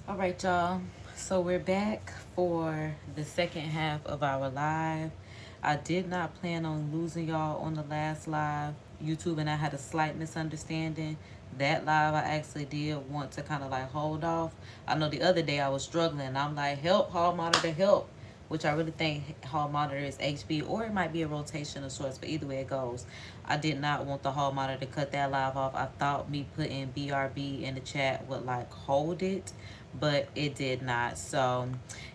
All right, y'all. So we're back for the second half of our live. I did not plan on losing y'all on the last live. YouTube and I had a slight misunderstanding. That live I actually did want to kind of like hold off. I know the other day I was struggling. I'm like, help, hall monitor, help. Which I really think hall monitor is HB, or it might be a rotation of sorts, but either way it goes. I did not want the hall monitor to cut that live off. I thought me putting BRB in the chat would like hold it, but it did not. So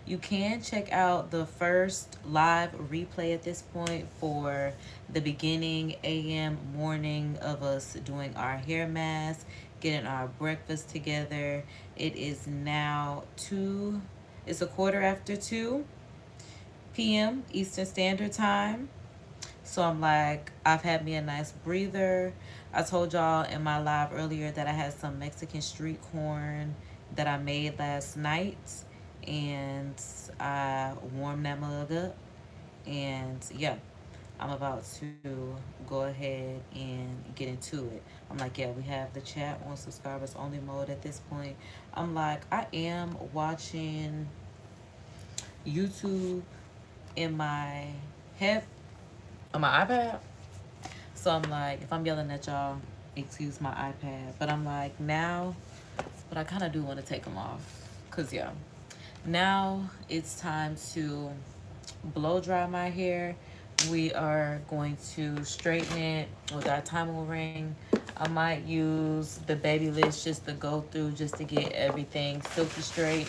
you can check out the first live replay at this point for the beginning AM morning of us doing our hair mask, getting our breakfast together. It is now it's a quarter after 2 p.m. Eastern Standard Time. So I'm like, I've had me a nice breather. I told y'all in my live earlier that I had some Mexican street corn that I made last night, and I warmed that mug up. And yeah, I'm about to go ahead and get into it. I'm like, yeah, we have the chat on subscribers only mode at this point. I'm like, I am watching YouTube in my head on my iPad. So I'm like, if I'm yelling at y'all, excuse my iPad. But I'm like, now, but I kind of do want to take them off. Because, yeah, now it's time to blow dry my hair. We are going to straighten it with our Time ring. I might use the Babyliss just to go through, just to get everything silky straight,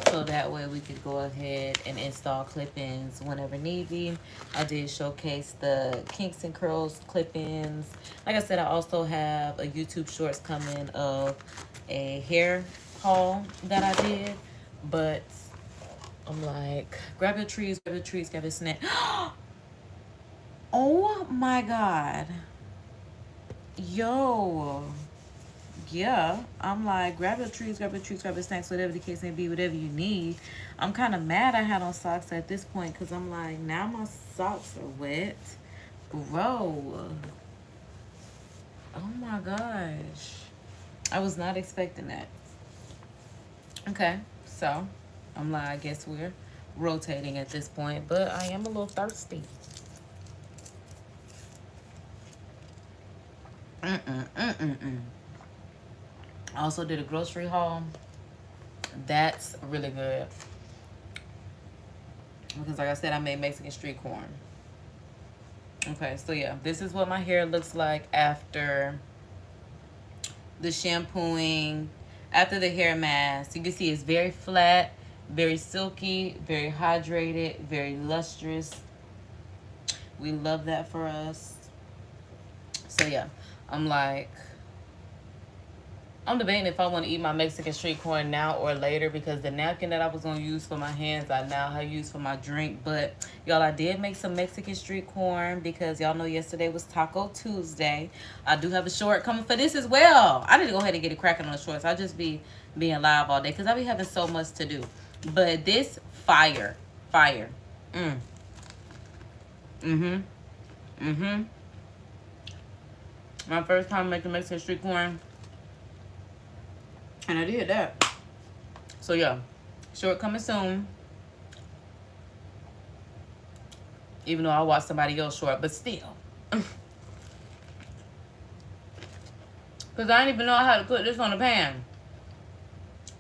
so that way we could go ahead and install clip-ins whenever need be. I did showcase the kinks and curls clip-ins. Like I said, I also have a YouTube shorts coming of a hair haul that I did, but I'm like, grab your trees, grab your snack. Oh my God. Yo. Yeah. I'm like, grab your trees, grab your snacks, whatever the case may be, whatever you need. I'm kind of mad I had on socks at this point because I'm like, now my socks are wet. Bro. Oh my gosh. I was not expecting that. Okay. So, I'm like, I guess we're rotating at this point, but I am a little thirsty. I also did a grocery haul. That's really good. Because like I said, I made Mexican street corn. Okay, so yeah, this is what my hair looks like after the shampooing, after the hair mask. You can see it's very flat, very silky, very hydrated, very lustrous. We love that for us. So yeah, I'm like, I'm debating if I want to eat my Mexican street corn now or later, because the napkin that I was going to use for my hands, I now have used for my drink. But, y'all, I did make some Mexican street corn because y'all know yesterday was Taco Tuesday. I do have a short coming for this as well. I need to go ahead and get it cracking on the shorts. I'll just be being live all day because I be having so much to do. But this, fire. Fire. My first time making Mexican street corn. And I did that. So yeah, short coming soon. Even though I watched somebody else short, but still. Cause I didn't even know how to put this on the pan.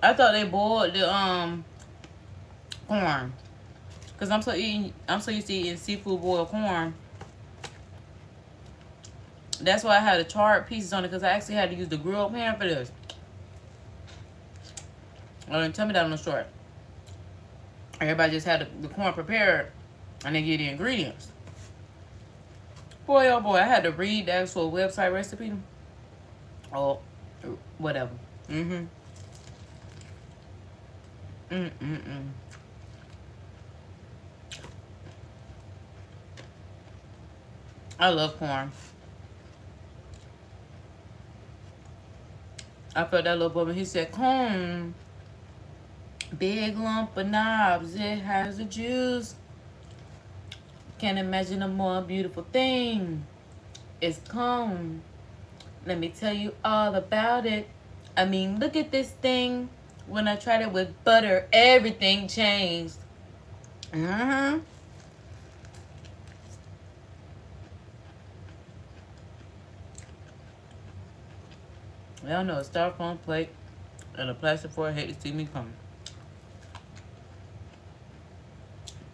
I thought they boiled the corn. Cause I'm so used to eating seafood boiled corn. That's why I had the charred pieces on it, because I actually had to use the grilled pan for this. Oh, didn't tell me that on the short. Everybody just had the corn prepared and they get the ingredients. Boy, oh boy, I had to read the actual website recipe. Oh, whatever. I love corn. I felt that little boy when he said, corn, big lump of knobs, it has the juice. Can't imagine a more beautiful thing. It's corn. Let me tell you all about it. I mean, look at this thing. When I tried it with butter, everything changed. Mm-hmm. Y'all know a styrofoam plate and a plastic fork. Hate to see me come.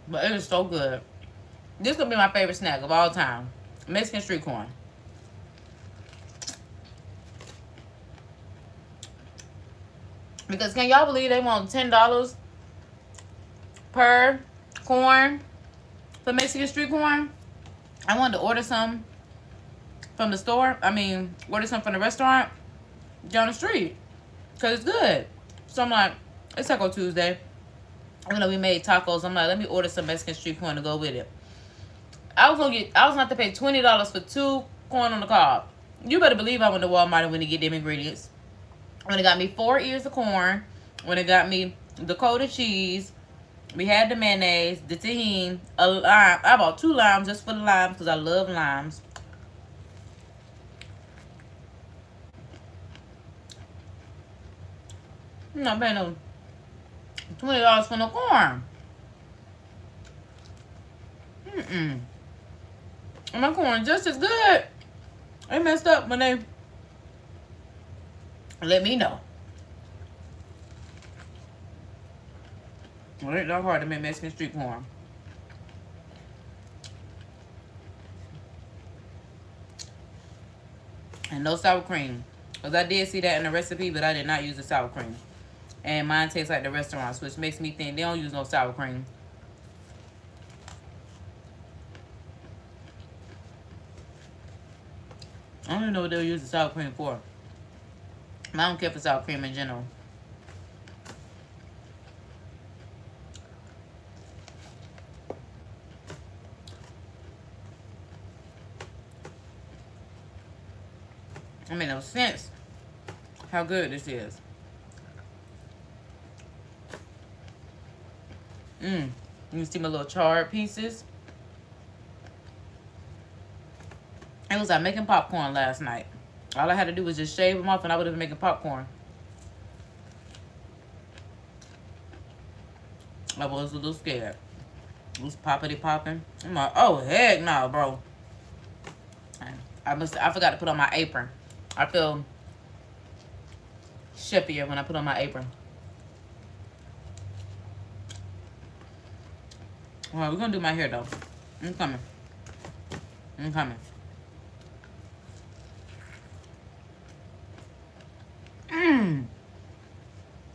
But it is so good. This gonna be my favorite snack of all time. Mexican street corn. Because can y'all believe they want $10 per corn for Mexican street corn? I wanted to order some from the store. I mean, order some from the restaurant down the street. Because it's good. So I'm like, it's Taco Tuesday. Even though we made tacos, I'm like, let me order some Mexican street corn to go with it. I was gonna have to pay $20 for 2 corn on the cob. You better believe I went to Walmart and went to get them ingredients. When it got me 4 ears of corn, when it got me the coated cheese, we had the mayonnaise, the tahini, a lime. I bought 2 limes just for the limes because I love limes. I'm not paying no $20 for no corn. And my corn just as good. They messed up when they let me know. Well, it ain't that hard to make Mexican street corn. And no sour cream. Because I did see that in the recipe, but I did not use the sour cream. And mine tastes like the restaurants, which makes me think they don't use no sour cream. I don't even know what they'll use the sour cream for. I don't care for sour cream in general. It made no sense how good this is. You can see my little charred pieces. It was like making popcorn last night. All I had to do was just shave them off and I would have been making popcorn. I was a little scared. It was poppity popping. I'm like, oh heck no, bro. I forgot to put on my apron. I feel cheffier when I put on my apron. Alright, we're gonna do my hair though. I'm coming. I'm coming.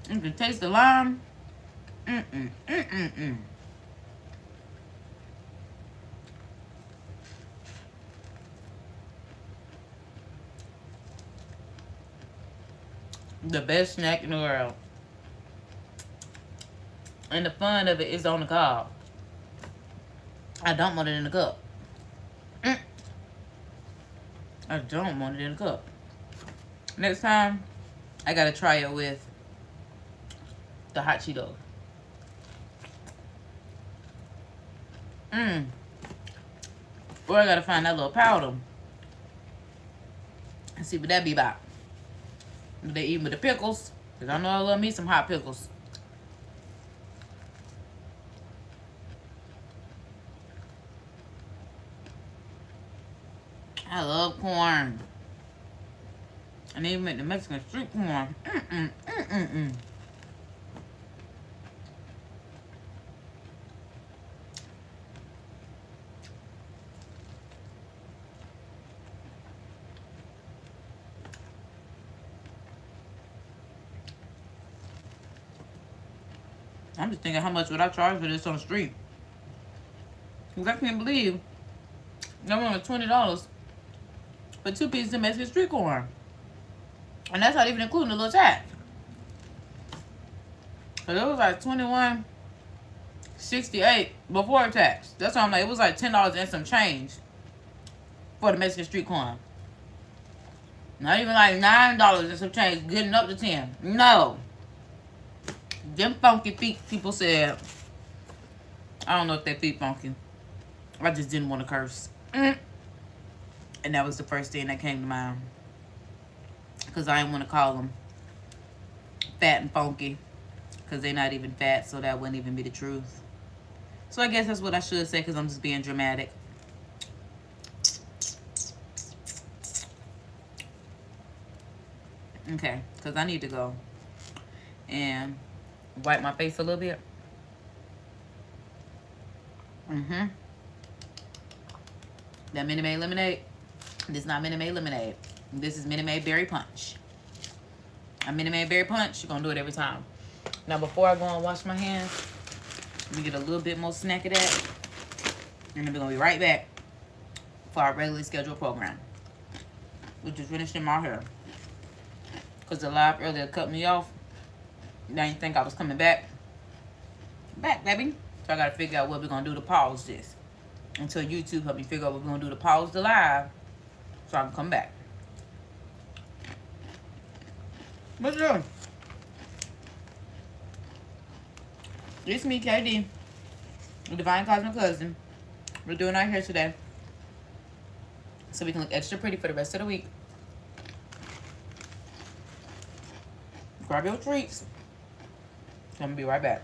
You can taste the lime. The best snack in the world. And the fun of it is on the cob. I don't want it in the cup. I don't want it in the cup. Next time, I gotta try it with the hot Cheetos. Or I gotta find that little powder and see what that be about. They eat with the pickles, because I know I love me some hot pickles. I love corn. And they even make the Mexican street corn. I'm just thinking, how much would I charge for this on the street? Because I can't believe they want $20 for 2 pieces of Mexican street corn. And that's not even including the little tax. So it was like $21.68 before tax. That's why I'm like, it was like $10 and some change for the Mexican street corn. Not even like $9 and some change, getting up to 10. No. Them funky feet people said. I don't know if they feet funky. I just didn't want to curse. And that was the first thing that came to mind. Because I didn't want to call them fat and funky. because they're not even fat, so that wouldn't even be the truth. So I guess that's what I should say, because I'm just being dramatic. Okay, because I need to go and wipe my face a little bit. That Minute Maid lemonade. This is not Minute Maid lemonade. This is Minute Maid berry punch. A Minute Maid berry punch, you're gonna do it every time. Now before I go and wash my hands, let me get a little bit more snack of that. And then we're gonna be right back for our regularly scheduled program. We just finished in my hair. Because the live earlier cut me off. Now you think I was coming back. Back, baby. So I gotta figure out what we're gonna do to pause this. Until YouTube help me figure out what we're gonna do to pause the live. So I can come back. What you doing? It's me, KD. The Divine Cosmic Cousin. We're doing our hair today. So we can look extra pretty for the rest of the week. Grab your treats. I'm gonna be right back.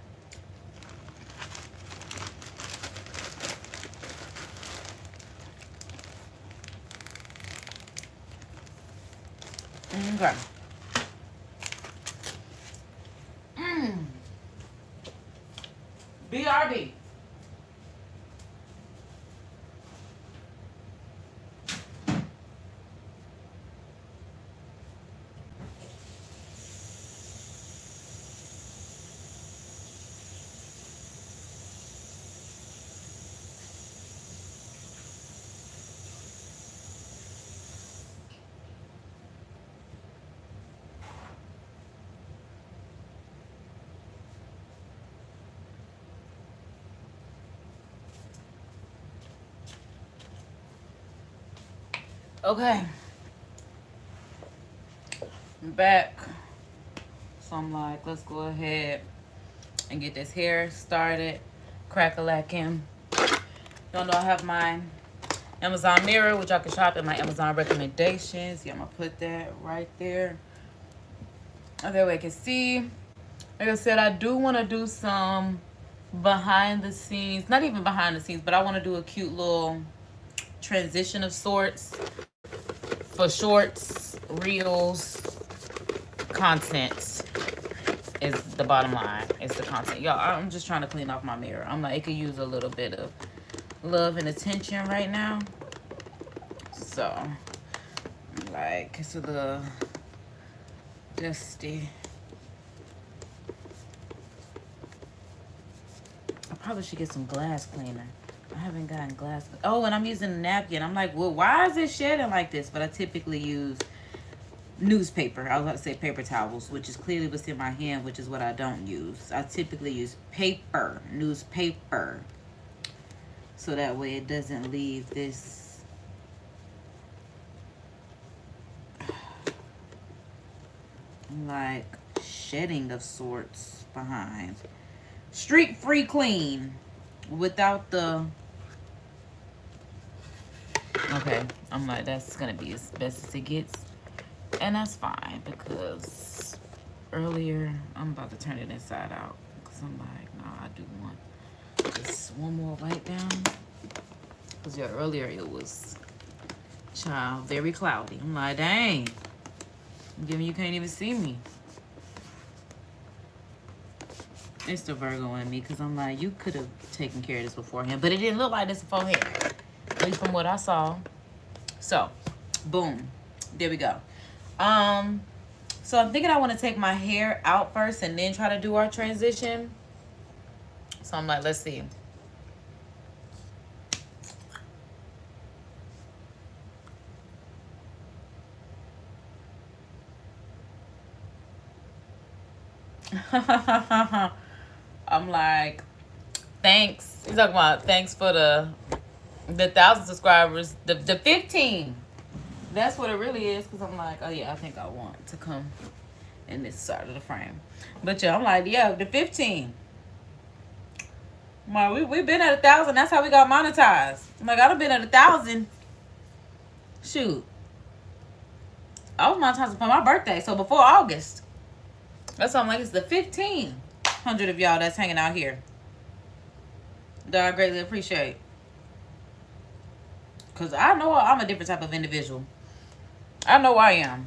Okay. BRB. Okay, I'm back. So I'm like, let's go ahead and get this hair started. Crack-a-lackin'. Y'all know I have my Amazon mirror, which I can shop in my Amazon recommendations. Yeah, I'm gonna put that right there. That way I can see. Like I said, I do want to do some behind the scenes. Not even behind the scenes, but I want to do a cute little transition of sorts. For shorts, reels, content is the bottom line. It's the content. Y'all, I'm just trying to clean off my mirror. I'm like, it could use a little bit of love and attention right now. So, like, it's a little dusty. I probably should get some glass cleaner. I haven't gotten glass. Oh, and I'm using a napkin. I'm like, well, why is it shedding like this? But I typically use newspaper. I was about to say paper towels, which is clearly what's in my hand, which is what I don't use. I typically use paper, newspaper. So that way it doesn't leave this like shedding of sorts behind. Streak free clean without the... Okay, I'm like, that's gonna be as best as it gets. And that's fine, because earlier, I'm about to turn it inside out. Because I'm like, no, I do want just one more wipe down. Because yeah, earlier it was, child, very cloudy. I'm like, dang. I'm giving you can't even see me. It's the Virgo in me, because I'm like, you could have taken care of this beforehand. But it didn't look like this beforehand. At least from what I saw. So, boom. There we go. So I'm thinking I want to take my hair out first and then try to do our transition. So I'm like, let's see. I'm like, thanks. He's talking about thanks for the 1,000 subscribers. The 15. That's what it really is. Because I'm like, oh yeah, I think I want to come in this side of the frame. But yeah, I'm like, yeah, the 15. I'm like, we've been at 1,000. That's how we got monetized. I'm like, I've been at 1,000. Shoot. I was monetized for my birthday. So before August. That's why I'm like, it's the 15. 100 of y'all that's hanging out here that I greatly appreciate. Because I know I'm a different type of individual. I know I am.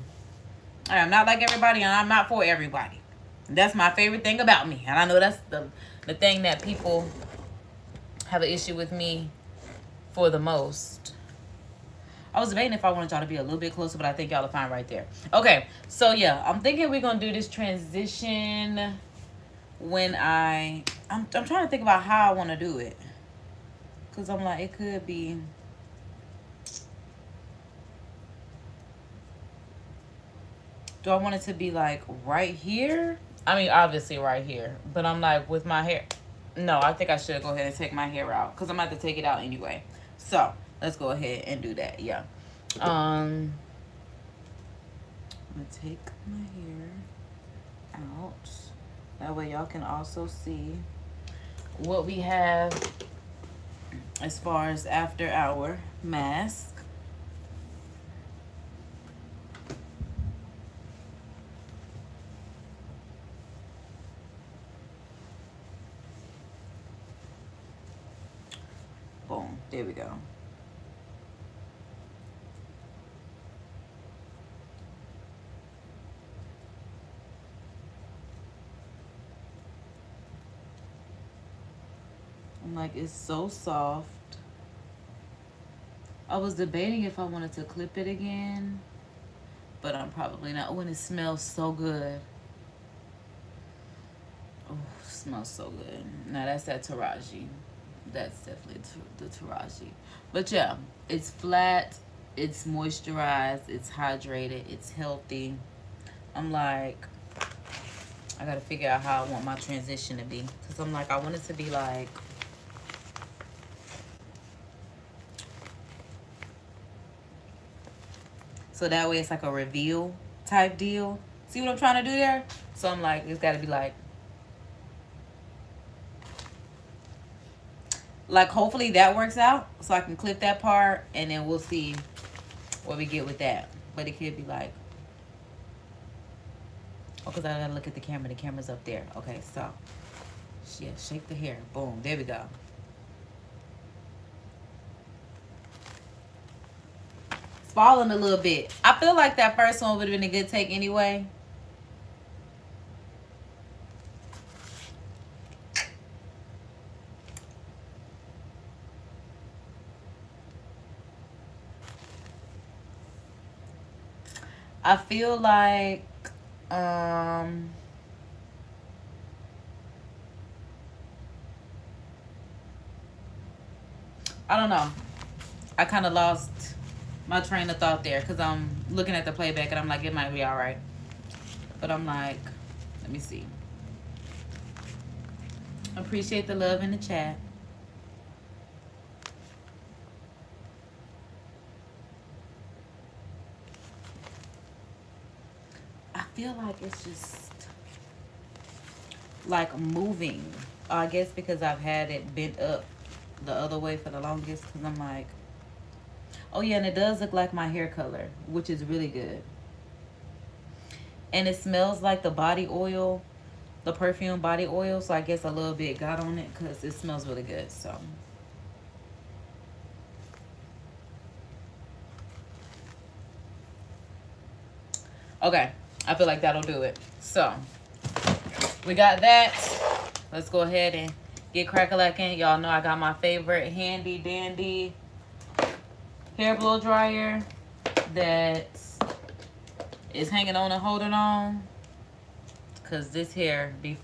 I am not like everybody, and I'm not for everybody. That's my favorite thing about me. And I know that's the thing that people have an issue with me for the most. I was debating if I wanted y'all to be a little bit closer, but I think y'all are fine right there. Okay, so yeah, I'm thinking we're going to do this transition when I'm trying to think about how I want to do it. Because I'm like, it could be... Do I want it to be like right here? I mean, obviously right here. But I'm like, with my hair... No, I think I should go ahead and take my hair out. Because I'm going to have to take it out anyway. So, let's go ahead and do that. Yeah. I'm going to take my hair out. That way y'all can also see what we have as far as after our mask. Boom. There we go. I'm like, it's so soft. I was debating if I wanted to clip it again, but I'm probably not. Oh, and it smells so good. Oh, it smells so good. Now that's that Taraji. That's definitely the Taraji. But yeah, it's flat, it's moisturized, it's hydrated, it's healthy. I'm like, I gotta figure out how I want my transition to be. Because I'm like, I want it to be like... So that way it's like a reveal type deal. See what I'm trying to do there? So I'm like, it's gotta be like hopefully that works out so I can clip that part and then we'll see what we get with that. But it could be like, oh, because I gotta look at the camera. The camera's up there. Okay, so yeah, shake the hair. Boom, there we go. It's falling a little bit. I feel like that first one would have been a good take anyway. I feel like I don't know. I kind of lost my train of thought there because I'm looking at the playback and I'm like, it might be all right. But I'm like, let me see. Appreciate the love in the chat. I feel like it's just like moving. I guess because I've had it bent up the other way for the longest, because I'm like, oh yeah, and it does look like my hair color, which is really good. And it smells like the body oil, the perfume body oil, so I guess a little bit got on it because it smells really good. So okay, I feel like that'll do it. So we got that. Let's go ahead and get crack-a-lacking. Y'all know I got my favorite handy dandy hair blow dryer that is hanging on and holding on, because this hair be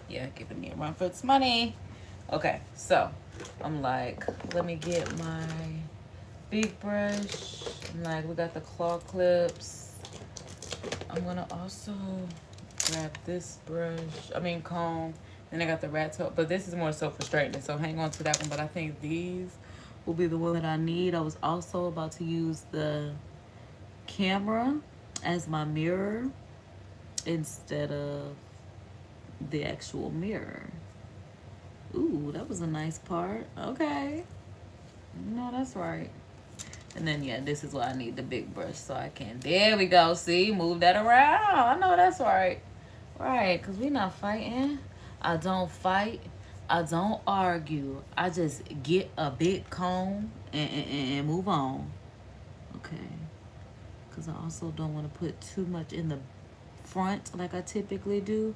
yeah, giving me a run for its money. Okay, so I'm like, let me get my big brush. I'm like, we got the claw clips. I'm gonna also grab this brush, comb. Then I got the rat tail, but this is more so for straightening, so hang on to that one. But I think these will be the one that I need. I was also about to use the camera as my mirror instead of the actual mirror. Ooh, that was a nice part. Okay. No, that's right. And then, yeah, this is why I need the big brush so I can... There we go. See? Move that around. I know that's right. Right, because we're not fighting. I don't fight. I don't argue. I just get a big comb and move on. Okay. Because I also don't want to put too much in the front like I typically do.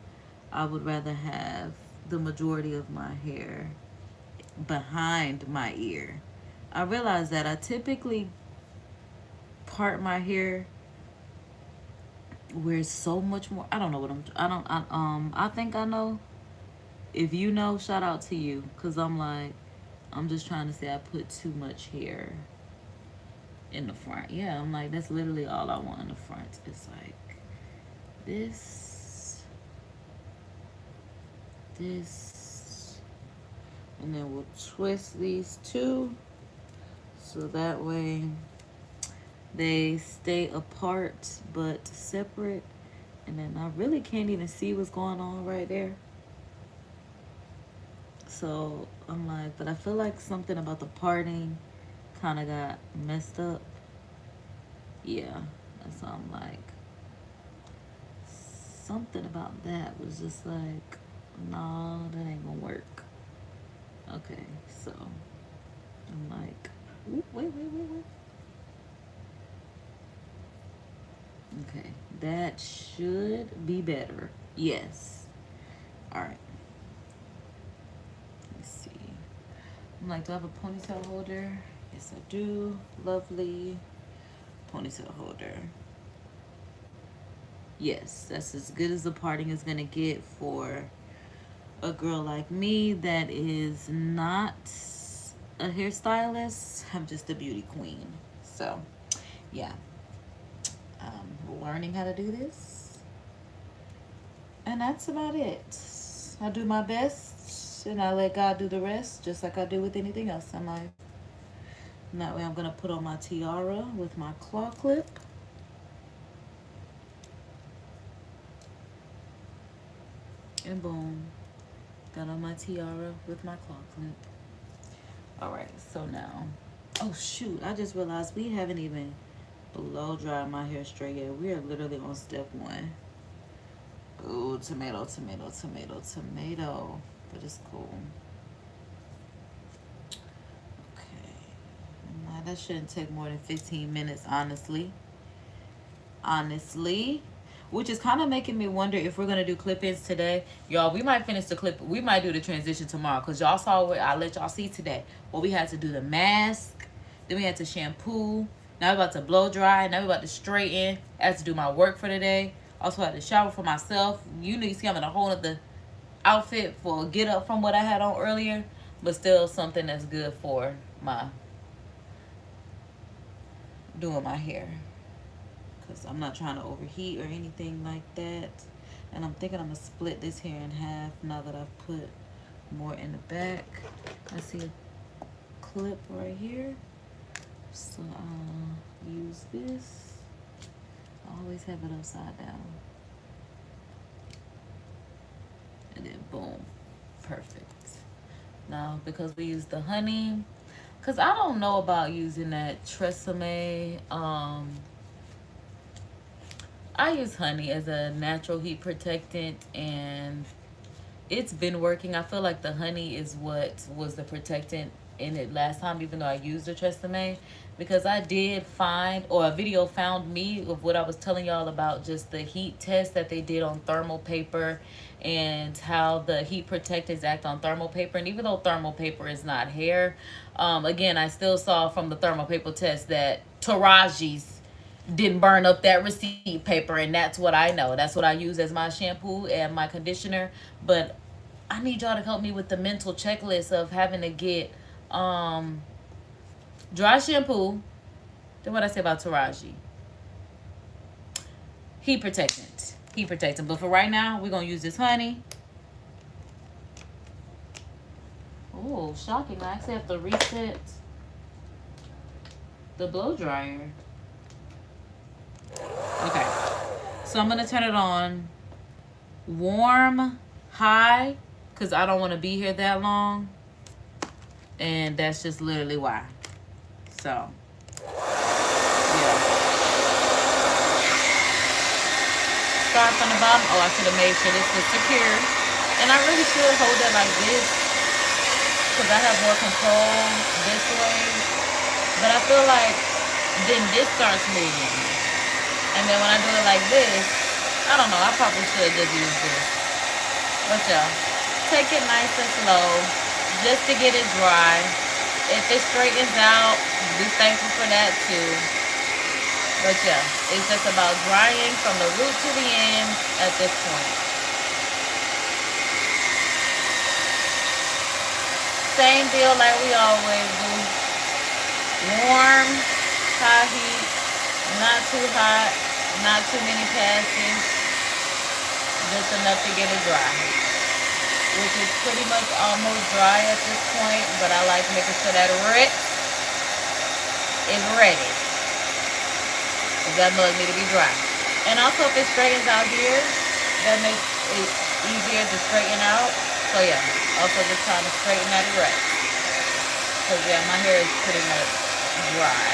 I would rather have the majority of my hair behind my ear. I realize that I typically part my hair where it's so much more. I don't know what I think I know. If you know, shout out to you, because I'm just trying to say I put too much hair in the front. Yeah, I'm like, that's literally all I want in the front. It's like this, and then we'll twist these two so that way they stay apart but separate. And then I really can't even see what's going on right there. So I'm like, but I feel like something about the parting kind of got messed up. Yeah, that's why I'm like, something about that was just like, no, that ain't gonna work. Okay, so I'm like, ooh, wait. Okay, that should be better. Yes. All right. Let's see. I'm like, do I have a ponytail holder? Yes, I do. Lovely ponytail holder. Yes, that's as good as the parting is gonna get for a girl like me that is not a hairstylist. I'm just a beauty queen. So, yeah. Learning how to do this. And that's about it. I do my best and I let God do the rest, just like I do with anything else in life. And that way I'm gonna put on my tiara with my claw clip. And boom, got on my tiara with my claw clip. All right, so now, oh shoot, I just realized we haven't even blow dry my hair straight yet. We are literally on step 1. Ooh, tomato. But it's cool. Okay. Now that shouldn't take more than 15 minutes, honestly. Which is kind of making me wonder if we're going to do clip-ins today. Y'all, we might finish the clip. We might do the transition tomorrow. Because y'all saw what I let y'all see today. Well, we had to do the mask. Then we had to shampoo. Now we're about to blow dry. Now we're about to straighten. I had to do my work for the day. Also had to shower for myself. You know, you see I'm in a whole other outfit for a get up from what I had on earlier. But still something that's good for my doing my hair. Because I'm not trying to overheat or anything like that. And I'm thinking I'm going to split this hair in half now that I've put more in the back. I see a clip right here. So I'll use this. I always have it upside down. And then boom. Perfect. Now, because we use the honey, because I don't know about using that Tresemme. I use honey as a natural heat protectant, and it's been working. I feel like the honey is what was the protectant in it last time, even though I used the Tresemme, because I did find, or a video found me of what I was telling y'all about, just the heat test that they did on thermal paper and how the heat protectants act on thermal paper. And even though thermal paper is not hair, again, I still saw from the thermal paper test that Taraji's didn't burn up that receipt paper, and that's what I know. That's what I use as my shampoo and my conditioner. But I need y'all to help me with the mental checklist of having to get dry shampoo. Then what I say about Taraji? Heat protectant. But for right now, we're going to use this honey. Oh, shocking. I actually have to reset the blow dryer. Okay. So I'm going to turn it on warm, high, because I don't want to be here that long. And that's just literally why. So, yeah. Start from the bottom. Oh, I should have made sure this was secure. And I really should hold it like this because I have more control this way. But I feel like then this starts moving. And then when I do it like this, I don't know, I probably should just use this. But y'all, take it nice and slow just to get it dry. If it straightens out, be thankful for that too. But yeah, it's just about drying from the root to the end at this point. Same deal like we always do. Warm, high heat, not too hot, not too many passes, just enough to get it dry. Which is pretty much almost dry at this point, but I like making sure that Ritz is ready. That mug need to be dry. And also if it straightens out here, that makes it easier to straighten out. So yeah, also just trying to straighten that erect. Because yeah, my hair is pretty much dry.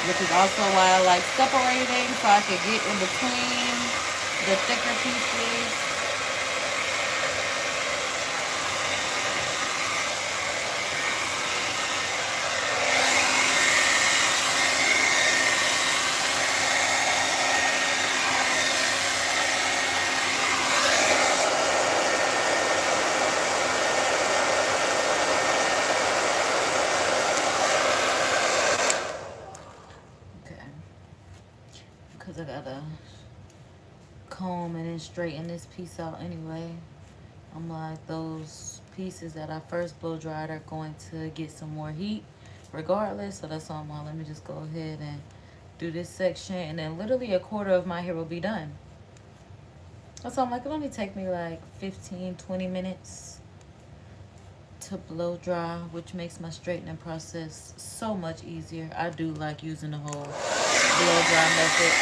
Which is also why I like separating, so I can get in between the thicker pieces. I gotta comb and then straighten this piece out anyway. I'm like, those pieces that I first blow dried are going to get some more heat regardless, so that's all I'm on. Let me just go ahead and do this section, and then literally a quarter of my hair will be done. That's all I'm like, it only take me like 15-20 minutes to blow dry, which makes my straightening process so much easier. I do like using the whole blow dry method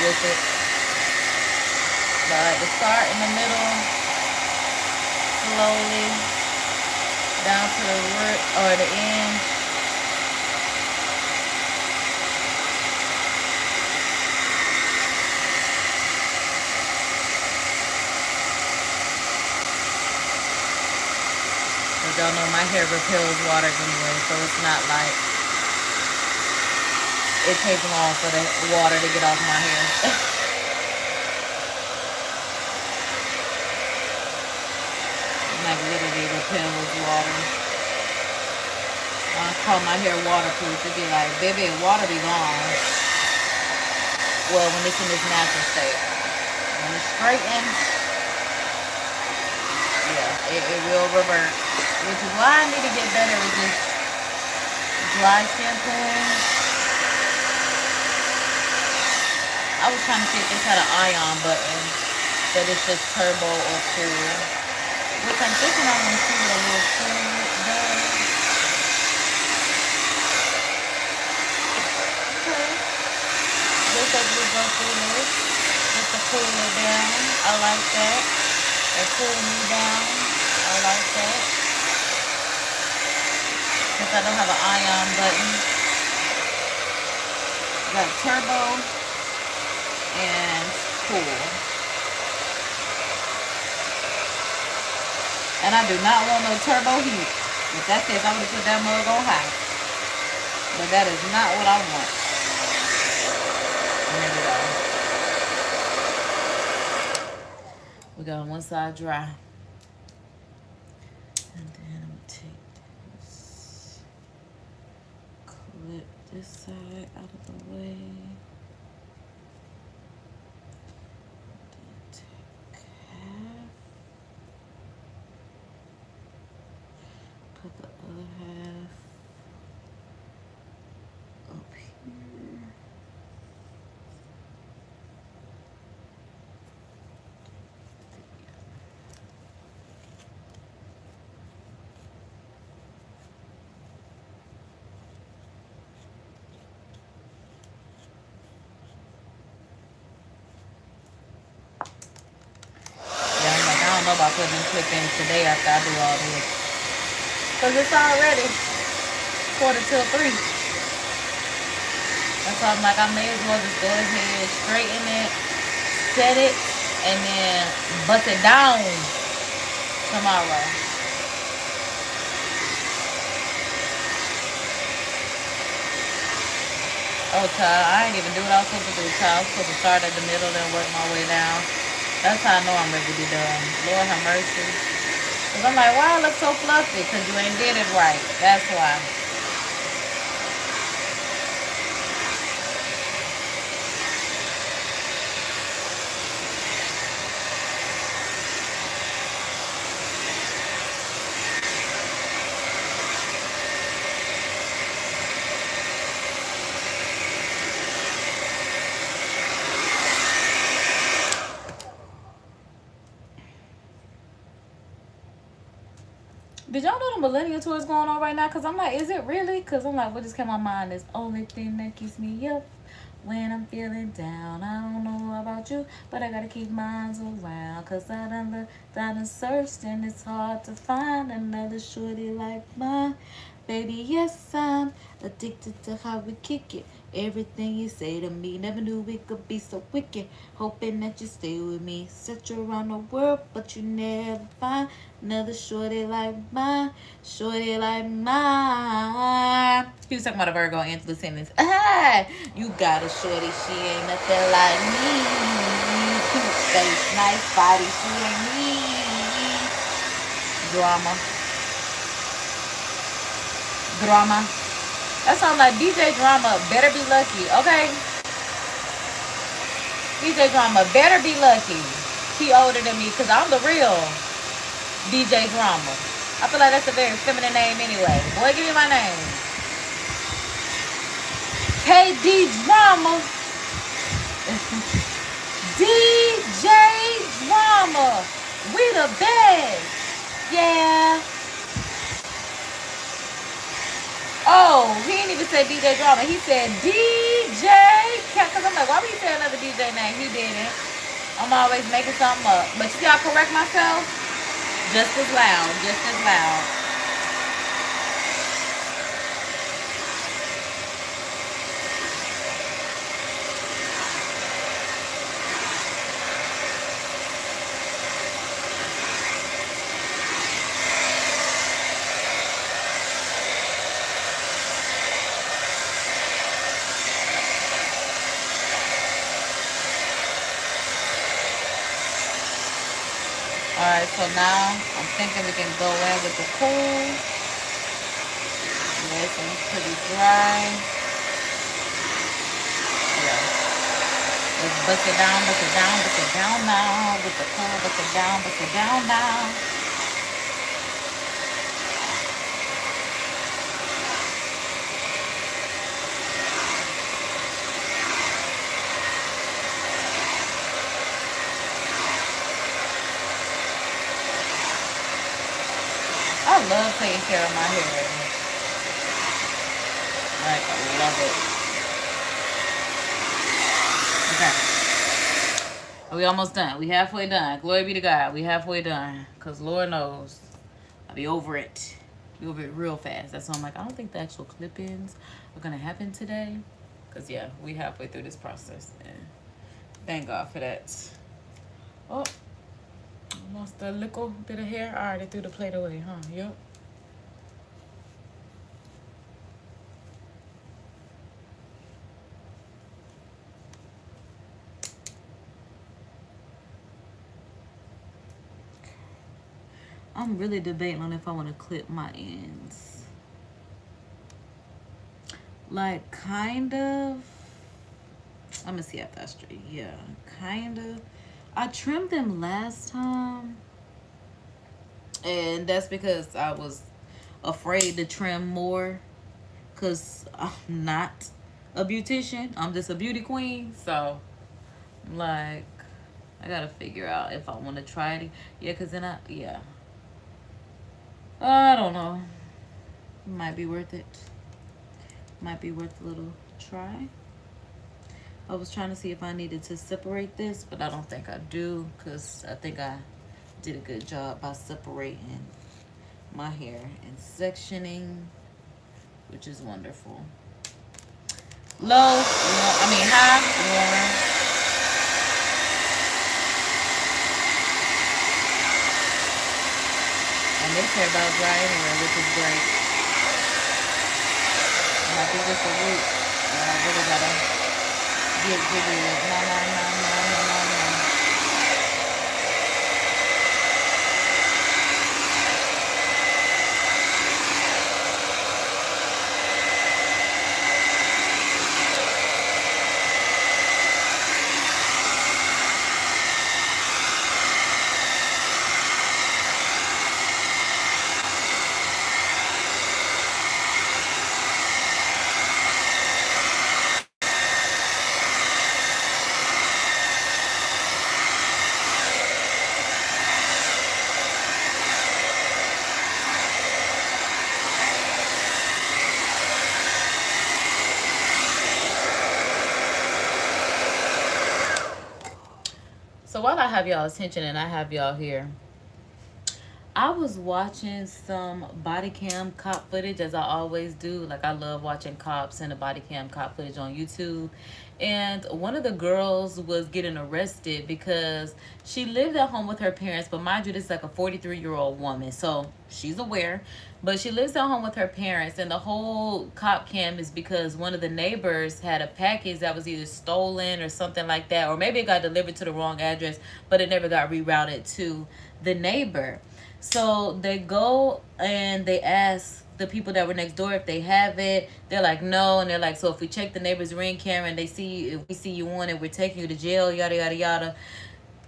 with it. But I like to start in the middle, slowly down to the root or the end. As y'all know, my hair repels water anyway, so it's not like it takes long for the water to get off my hair. Like literally repels water. I call my hair waterproof. It'd be like, baby, water be gone. Well, when it's in its natural state. When it's straightened, yeah, it will revert. Which is why I need to get better with this dry shampooing. I was trying to see if this had an ion button, but it's just turbo or cool. Which I'm thinking I want to see what a little cool does. Okay. Just as we go through this, just to cool it down. I like that. Or cool me down. I like that. Since I don't have an ion button. Got turbo and cool. And I do not want no turbo heat. If that's the case, I'm going to put that mug on high. But that is not what I want. There we go. We got one side dry. And then I'm going to take this, clip this side out of the way. Put the other half up here. Yeah, I'm like, I don't know about putting them clip-ins today after I do all this. Because it's already 2:45. That's why I'm like, I may as well just go ahead, straighten it, set it, and then bust it down tomorrow. Oh, child, I ain't even do what I was supposed to do, child. I was supposed to start at the middle and work my way down. That's how I know I'm ready to be done. Lord have mercy. Because I'm like, why I look so fluffy? Because you ain't did it right. That's why. Did y'all know the millennial tour is going on right now? Because I'm like, is it really? Because I'm like, what just came to my mind is only thing that keeps me up when I'm feeling down. I don't know about you, but I got to keep mine around. Because I done searched and it's hard to find another shorty like mine. Baby, yes, I'm addicted to how we kick it. Everything you say to me, never knew we could be so wicked. Hoping that you stay with me. Search around the world, but you never find another shorty like mine. Shorty like mine. He was talking about a Virgo and the sentence. Ah, you got a shorty, she ain't nothing like me. Cute face, nice body, she ain't me. Drama. That sounds like DJ Drama better be lucky, okay? DJ Drama better be lucky. He older than me because I'm the real DJ Drama. I feel like that's a very feminine name anyway. Boy, give me my name. KD Drama. DJ Drama. We the best. Yeah. Oh, he didn't even say DJ Drama. He said DJ. Because I'm like, why would he say another DJ name? He didn't. I'm always making something up. But you gotta correct myself. Just as loud. Just as loud. Alright, so now I'm thinking we can go in with the cool. Nice and pretty dry. Yeah. Let's bust it down now. With the cool, bust it down now. I love taking care of my hair. Like, I love it. Okay. We almost done. We halfway done. Glory be to God. We halfway done. Because Lord knows I'll be over it. Be over it real fast. That's why I'm like, I don't think the actual clip-ins are going to happen today. Because, yeah, we halfway through this process. And thank God for that. Oh. Lost a little bit of hair. All right, they threw the plate away, huh? Yep. I'm really debating on if I want to clip my ends. Like, kind of. Let me see if that's straight. Yeah, kind of. I trimmed them last time, and that's because I was afraid to trim more, because I'm not a beautician. I'm just a beauty queen. So, like, I gotta figure out if I want to try it. Yeah, because then I don't know. Might be worth it. Might be worth a little try. I was trying to see if I needed to separate this, but I don't think I do, because I think I did a good job by separating my hair and sectioning, which is wonderful. Low, high, warm. And this hair about dry anyway, which is great. And I think it's a root. I really gotta get jiggy with it. No. So while I have y'all's attention and I have y'all here, I was watching some body cam cop footage, as I always do. Like, I love watching cops and the body cam cop footage on YouTube. And one of the girls was getting arrested because she lived at home with her parents. But mind you, this is like a 43-year-old woman, so she's aware. But she lives at home with her parents, and the whole cop cam is because one of the neighbors had a package that was either stolen or something like that, or maybe it got delivered to the wrong address, but it never got rerouted to the neighbor. So they go and they ask the people that were next door if they have it. They're like, no. And they're like, so if we check the neighbor's ring camera and if we see you on it, we're taking you to jail, yada, yada, yada.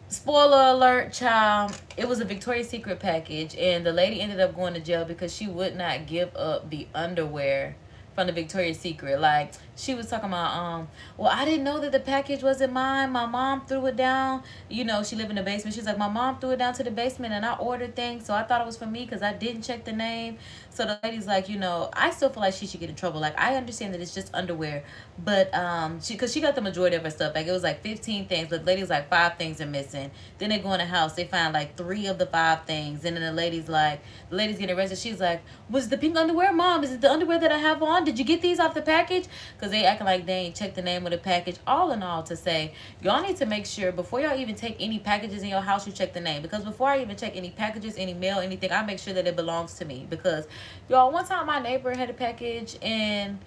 Spoiler alert, child. It was a Victoria's Secret package, and the lady ended up going to jail because she would not give up the underwear from the Victoria's Secret. Like, she was talking about, well, I didn't know that the package wasn't mine. My mom threw it down. You know, she lived in the basement. She's like, my mom threw it down to the basement and I ordered things, so I thought it was for me because I didn't check the name. So the lady's like, you know, I still feel like she should get in trouble. Like, I understand that it's just underwear, but because she got the majority of her stuff. Like, it was like 15 things, but the lady's like 5 things are missing. Then they go in the house, they find like 3 of the 5 things, and then the lady's getting arrested. She's like, was the pink underwear, mom? Is it the underwear that I have on? Did you get these off the package? Because they acting like they ain't checked the name of the package. All in all, to say, y'all need to make sure before y'all even take any packages in your house, you check the name. Because before I even check any packages, any mail, anything, I make sure that it belongs to me. Because y'all, one time my neighbor had a package, and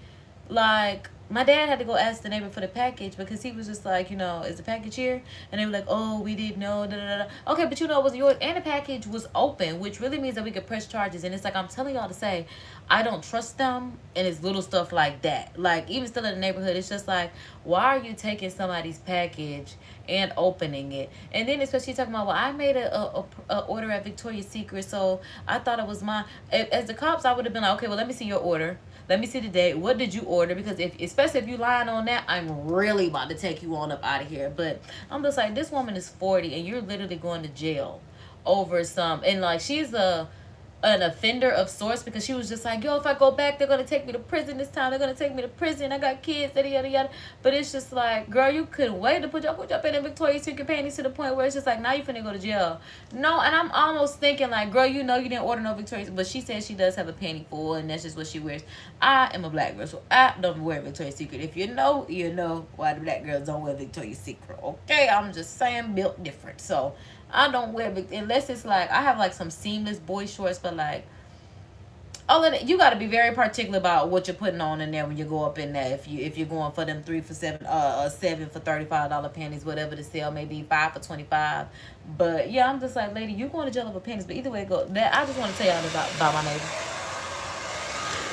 like, my dad had to go ask the neighbor for the package because he was just like, you know, is the package here? And they were like, oh, we didn't know, da, da, da. Okay, but you know, it was yours, and the package was open, which really means that we could press charges. And it's like, I'm telling y'all to say, I don't trust them, and it's little stuff like that. Like, even still in the neighborhood, it's just like, why are you taking somebody's package and opening it? And then especially talking about, well, I made a order at Victoria's Secret, so I thought it was mine. As the cops, I would have been like, okay, well, let me see your order. Let me see the date. What did you order? Because especially if you lying on that, I'm really about to take you on up out of here. But I'm just like, this woman is 40 and you're literally going to jail over some, and like, she's an offender of sorts, because she was just like, yo, if I go back, they're gonna take me to prison this time. They're gonna take me to prison. I got kids, yada yada yada. But it's just like, girl, you couldn't wait to put your in Victoria's Secret panties to the point where it's just like, now you finna go to jail. No, and I'm almost thinking like, girl, you know you didn't order no Victoria's, but she says she does have a panty full, and that's just what she wears. I am a black girl, so I don't wear Victoria's Secret. If you know, you know why the black girls don't wear Victoria's Secret. Okay, I'm just saying, built different. So I don't wear unless it's like, I have like some seamless boy shorts, but like, all of that, you got to be very particular about what you're putting on in there when you go up in there. If you're going for them 3 for $7, 7 for $35 panties, whatever the sale may be, 5 for $25. But yeah, I'm just like, lady, you going to jail over panties. But either way it goes, that I just want to tell y'all about my neighbor.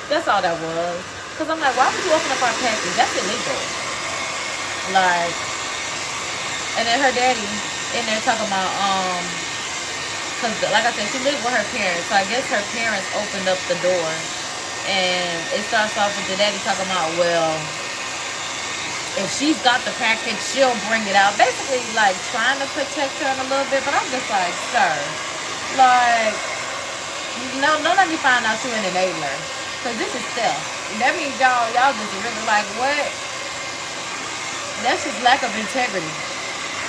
That's all that was. Cause I'm like, why would you open up our package? That's illegal. Like, and then her daddy in there talking about because like I said, she lived with her parents, so I guess her parents opened up the door, and it starts off with the daddy talking about, well, if she's got the package, she'll bring it out, basically like trying to protect her a little bit. But I'm just like, sir, like, no, don't let me find out you're an enabler, because this is theft. That means y'all just really like, what? That's just lack of integrity.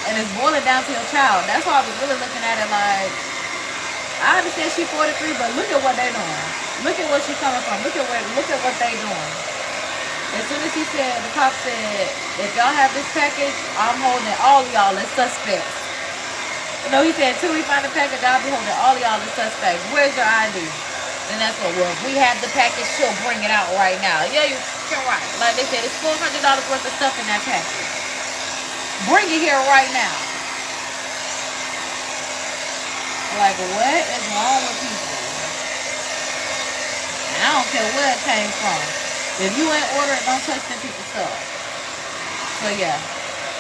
And it's boiling down to your child. That's why I was really looking at it like, I understand she's 43, but look at what they doing. Look at where she's coming from. Look at what they doing. As soon as the cop said, if y'all have this package, I'm holding all y'all as suspects. No, he said, till we find the package, I'll be holding all y'all the suspects. Where's your ID? And that's what, well, if we have the package, she'll bring it out right now. Yeah, you're right. Like they said, it's $400 worth of stuff in that package. Bring it here right now. Like, what is wrong with people? And I don't care where it came from. If you ain't ordering, don't touch them people's stuff. So yeah,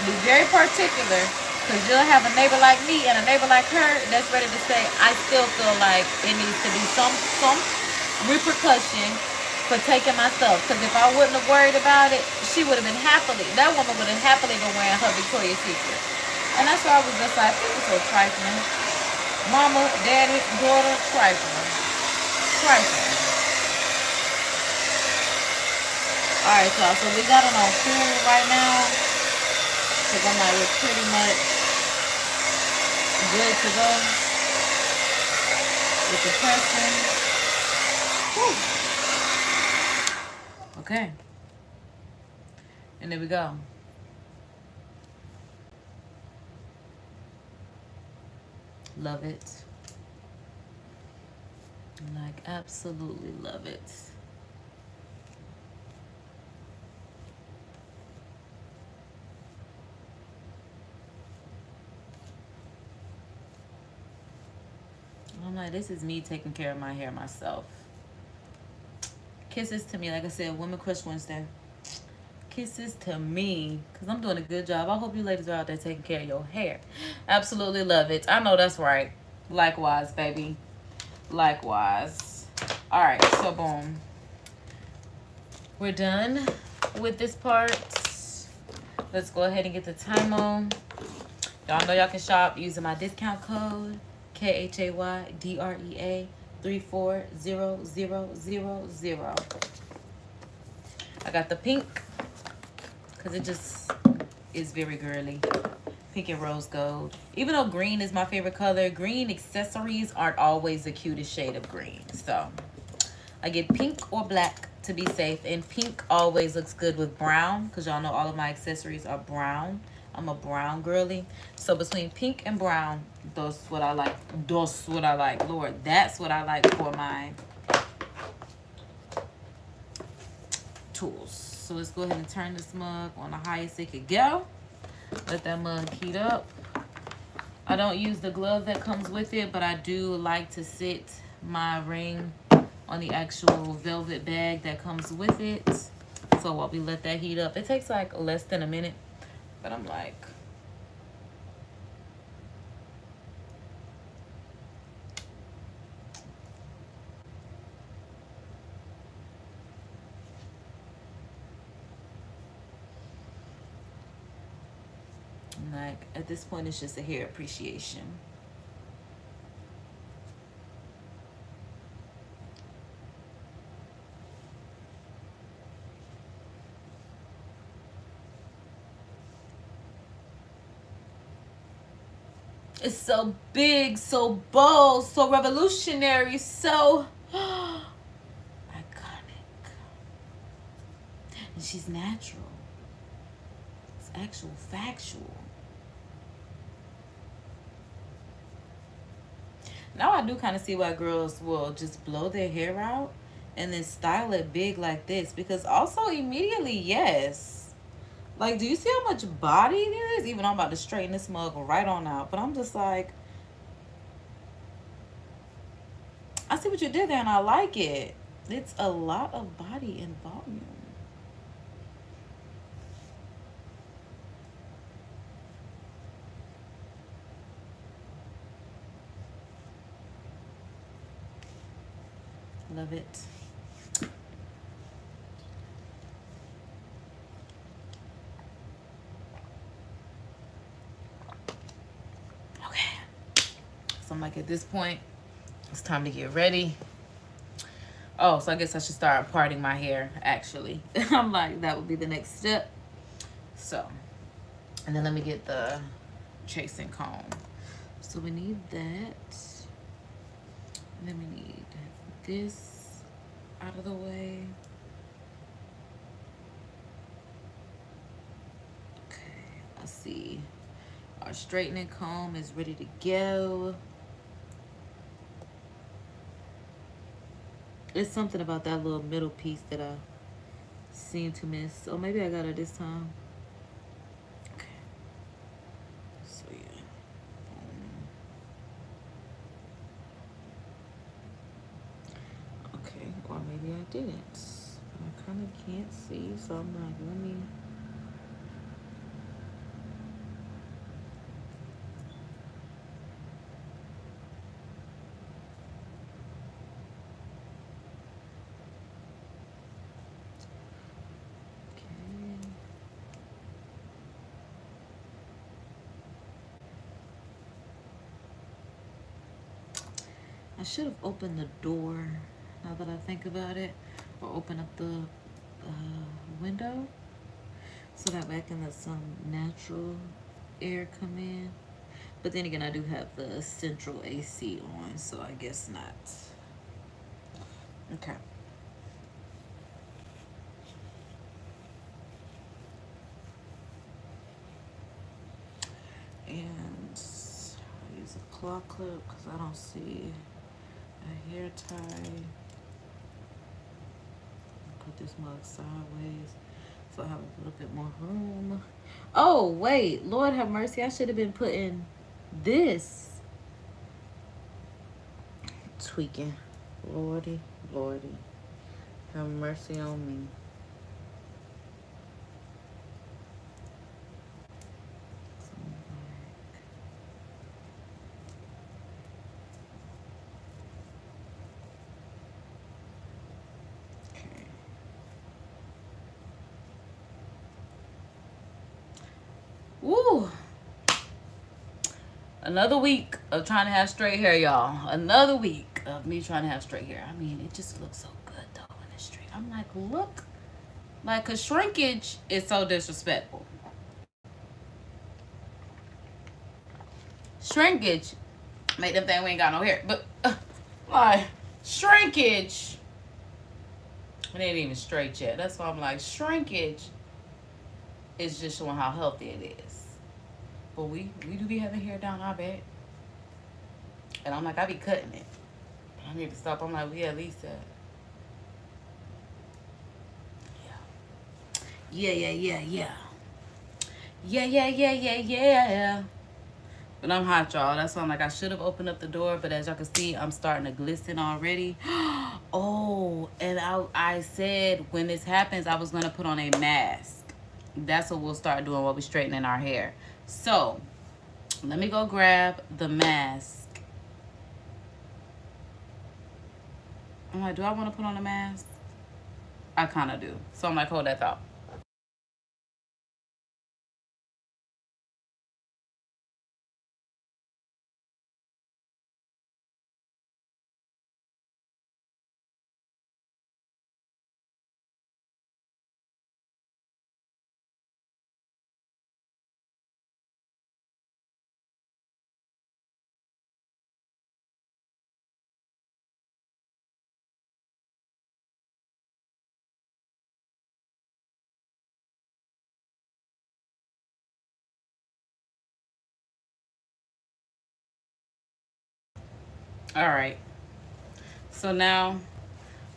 be very particular. Because you'll have a neighbor like me and a neighbor like her that's ready to say, I still feel like it needs to be some repercussion for taking my stuff. Because if I wouldn't have worried about it, she would have been that woman would have happily been wearing her Victoria's Secret. And that's why I was just like, people so trifling. Mama, daddy, daughter, trifling. Trifling. Alright, y'all. So we got it on full right now. Because I'm like, we're pretty much good to go with the pressing. Whew. Okay. And there we go. Love it. Like, absolutely love it. I'm like, this is me taking care of my hair myself. Kisses to me, like I said, Women Crush Wednesday. Kisses to me, because I'm doing a good job. I hope you ladies are out there taking care of your hair. Absolutely love it. I know that's right. Likewise, baby. Likewise. All right, so boom. We're done with this part. Let's go ahead and get the time on. Y'all know y'all can shop using my discount code. KHAYDREA 34000. I got the pink because it just is very girly. Pink and rose gold. Even though green is my favorite color, green accessories aren't always the cutest shade of green. So I get pink or black to be safe, and pink always looks good with brown because y'all know all of my accessories are brown. I'm a brown girly. So between pink and brown, that's what I like. That's what I like. Lord, that's what I like for my tools. So let's go ahead and turn this mug on the highest it could go. Let that mug heat up. I don't use the glove that comes with it, but I do like to sit my ring on the actual velvet bag that comes with it. So while we let that heat up, it takes like less than a minute. But I'm like, at this point, it's just a hair appreciation. It's so big, so bold, so revolutionary, so iconic. And she's natural. It's actual, factual. Now I do kind of see why girls will just blow their hair out and then style it big like this. Because also immediately, yes. Like, do you see how much body there is? Even though I'm about to straighten this mug right on out. But I'm just like, I see what you did there and I like it. It's a lot of body and volume. Love it. Okay. So I'm like, at this point, it's time to get ready. Oh, so I guess I should start parting my hair, actually. I'm like, that would be the next step. So, and then let me get the chasing comb. So we need that. And then we need this out of the way. Okay, let's see. Our Our straightening comb is ready to go. It's something about that little middle piece that I seem to miss. So maybe I got it this time. Okay. So yeah. Okay, or maybe I didn't. I kind of can't see, so I'm like, let me. I should have opened the door, now that I think about it, or open up the window so that way I can let some natural air come in. But then again, I do have the central AC on, so I guess not. Okay. And I'll use a claw clip because I don't see a hair tie. Put this mug sideways so I have a little bit more room. Oh, wait. Lord have mercy. I should have been putting this. Tweaking. Lordy, Lordy. Have mercy on me. Woo! Another week of trying to have straight hair, y'all. Another week of me trying to have straight hair. I mean, it just looks so good, though, in the street. I'm like, look. Like, cause shrinkage is so disrespectful. Shrinkage make them think we ain't got no hair. But, like, shrinkage. It ain't even straight yet. That's why I'm like, shrinkage is just showing how healthy it is. But we do be having hair down our back. And I'm like, I be cutting it. But I need to stop. I'm like, we at least at. Yeah. But I'm hot, y'all. That's why I'm like, I should have opened up the door. But as y'all can see, I'm starting to glisten already. Oh, and I said when this happens, I was going to put on a mask. That's what we'll start doing while we're straightening our hair. So, let me go grab the mask. I'm like, do I want to put on a mask? I kind of do. So I'm like, hold that thought. All right. So now,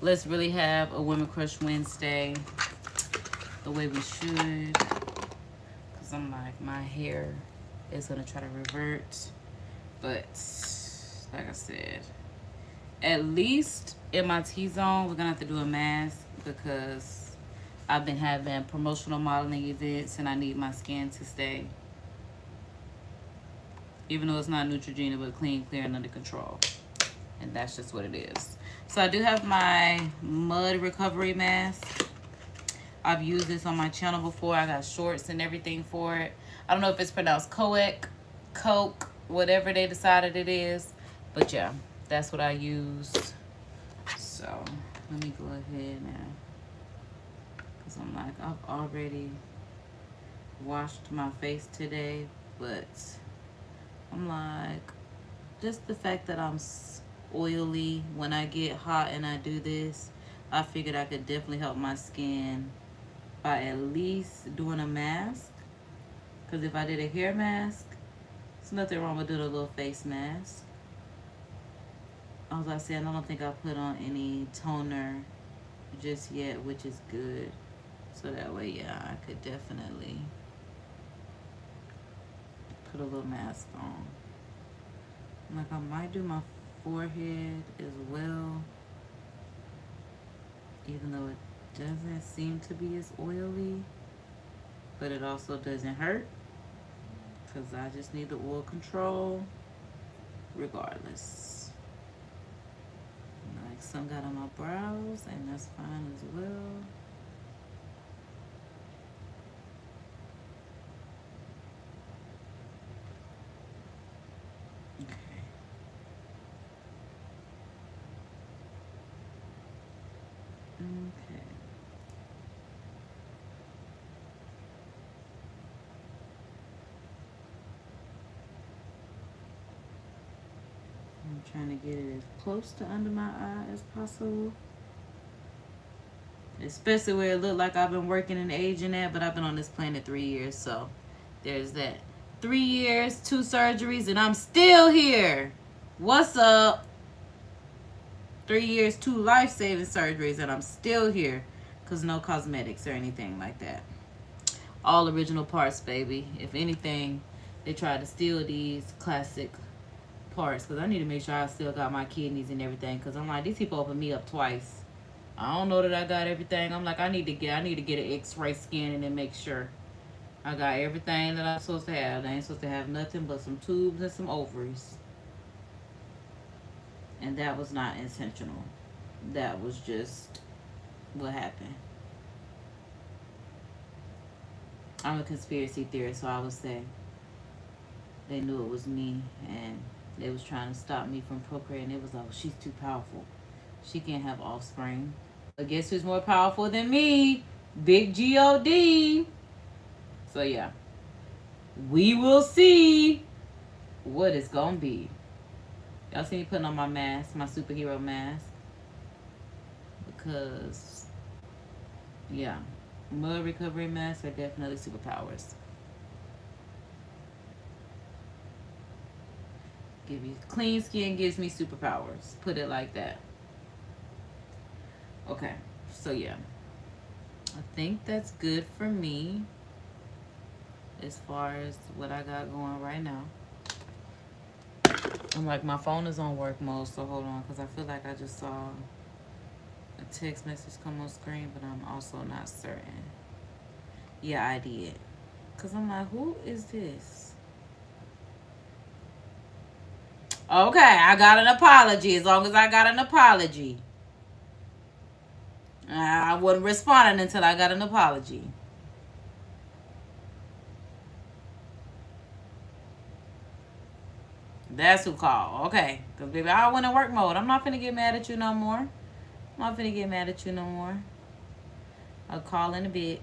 let's really have a Women Crush Wednesday the way we should. Because I'm like, my hair is going to try to revert. But, like I said, at least in my T-zone, we're going to have to do a mask because I've been having promotional modeling events and I need my skin to stay, even though it's not Neutrogena, but clean, clear, and under control. And that's just what it is. So I do have my mud recovery mask. I've used this on my channel before. I got shorts and everything for it. I don't know if it's pronounced Coke, whatever they decided it is. But yeah, that's what I used. So let me go ahead now. Because I'm like, I've already washed my face today. But I'm like, just the fact that I'm oily when I get hot and I do this, I figured I could definitely help my skin by at least doing a mask. Because if I did a hair mask, There's nothing wrong with doing a little face mask. As I said, I don't think I put on any toner just yet, which is good. So that way, yeah, I could definitely put a little mask on. Like, I might do my forehead as well, even though it doesn't seem to be as oily, but it also doesn't hurt, because I just need the oil control regardless. Like, some got on my brows, and that's fine as well. Okay. I'm trying to get it as close to under my eye as possible. Especially where it looked like I've been working and aging at, but I've been on this planet 3 years, so there's that. 3 years, 2 surgeries, and I'm still here. What's up? 3 years, 2 life-saving surgeries, and I'm still here. Because no cosmetics or anything like that. All original parts, baby. If anything, they tried to steal these classic parts. Because I need to make sure I still got my kidneys and everything. Because I'm like, these people opened me up twice. I don't know that I got everything. I'm like, I need to get an X-ray scanning and make sure I got everything that I'm supposed to have. I ain't supposed to have nothing but some tubes and some ovaries. And that was not intentional. That was just what happened. I'm a conspiracy theorist, so I would say they knew it was me and they was trying to stop me from procreating. It was like, she's too powerful. She can't have offspring. But guess who's more powerful than me? Big God. So yeah, we will see what it's gonna be. Y'all see me putting on my mask, my superhero mask. Because, yeah, mud recovery masks are definitely superpowers. Give you clean skin gives me superpowers. Put it like that. Okay, so yeah. I think that's good for me as far as what I got going right now. I'm like, my phone is on work mode, so hold on, because I feel like I just saw a text message come on screen, but I'm also not certain. Yeah, I did. Because I'm like, who is this? Okay, I got an apology. As long as I got an apology. I wasn't responding until I got an apology. That's who called. Okay. Because, baby, I went in work mode. I'm not finna get mad at you no more. I'm not finna get mad at you no more. I'll call in a bit.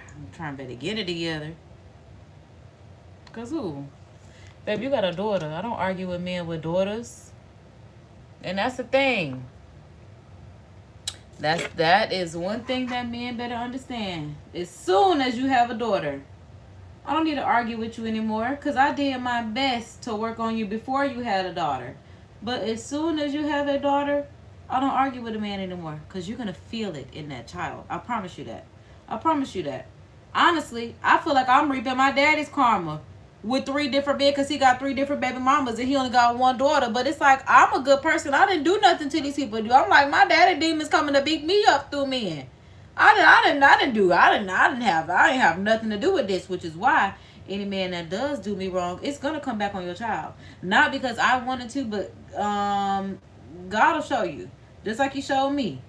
I'm trying to get it together. Because who? Babe, you got a daughter. I don't argue with men with daughters. And that's the thing. That is one thing that men better understand. As soon as you have a daughter, I don't need to argue with you anymore, because I did my best to work on you before you had a daughter. But as soon as you have a daughter, I don't argue with a man anymore, because you're going to feel it in that child. I promise you that. I promise you that. Honestly, I feel like I'm reaping my daddy's karma with 3 different men, because he got 3 different baby mamas and he only got 1 daughter. But it's like, I'm a good person. I didn't do nothing to these people. I'm like, my daddy demons coming to beat me up through men. I didn't have nothing to do with this, which is why any man that does do me wrong, it's gonna come back on your child. Not because I wanted to, but God will show you, just like He showed me.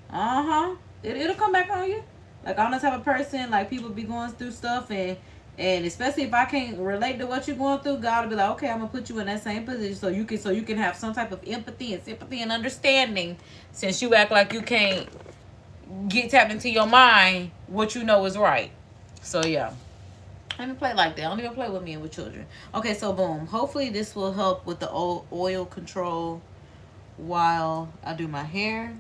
It'll come back on you. Like, I'm the type of person, like, people be going through stuff, and especially if I can't relate to what you're going through, God will be like, okay, I'm gonna put you in that same position so you can have some type of empathy and sympathy and understanding, since you act like you can't get tapped into your mind what you know is right. So yeah, let me play like that. I don't even play with me and with children. Okay, so boom, hopefully this will help with the oil control while I do my hair.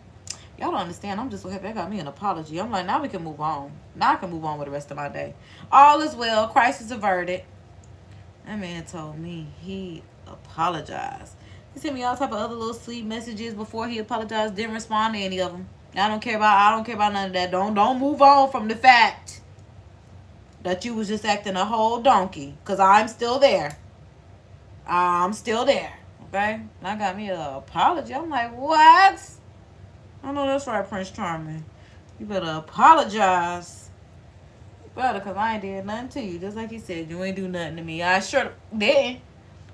Y'all don't understand. I'm just so happy I got me an apology. I'm like, now we can move on. Now I can move on with the rest of my day. All is well. Crisis averted. That man told me he apologized. He sent me all type of other little sweet messages before he apologized. Didn't respond to any of them. I don't care about none of that. Don't move on from the fact that you was just acting a whole donkey. Because I'm still there. I'm still there. Okay? And I got me an apology. I'm like, what? I know that's right, Prince Charming. You better apologize. You better, because I ain't did nothing to you. Just like he said, you ain't do nothing to me. I sure didn't.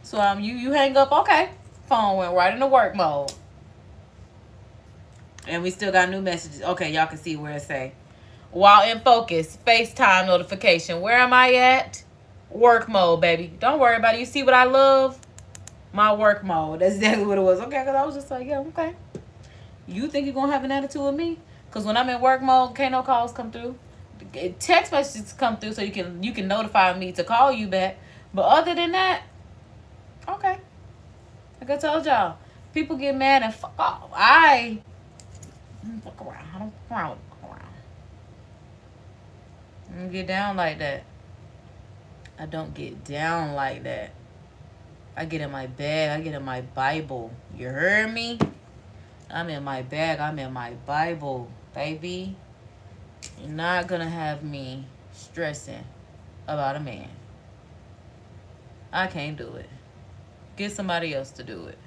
So you hang up, okay. Phone went right into work mode. And we still got new messages. Okay, y'all can see where it say. While in focus, FaceTime notification. Where am I at? Work mode, baby. Don't worry about it. You see what I love? My work mode. That's exactly what it was. Okay, because I was just like, yeah, okay. You think you're going to have an attitude with me? Because when I'm in work mode, can't no calls come through. Text messages come through so you can notify me to call you back. But other than that, okay. Like I told y'all, people get mad and fuck off. I don't fuck around. I don't fuck around. I don't get down like that. I don't get down like that. I get in my bag. I get in my Bible. You heard me? I'm in my bag. I'm in my Bible, baby. You're not going to have me stressing about a man. I can't do it. Get somebody else to do it.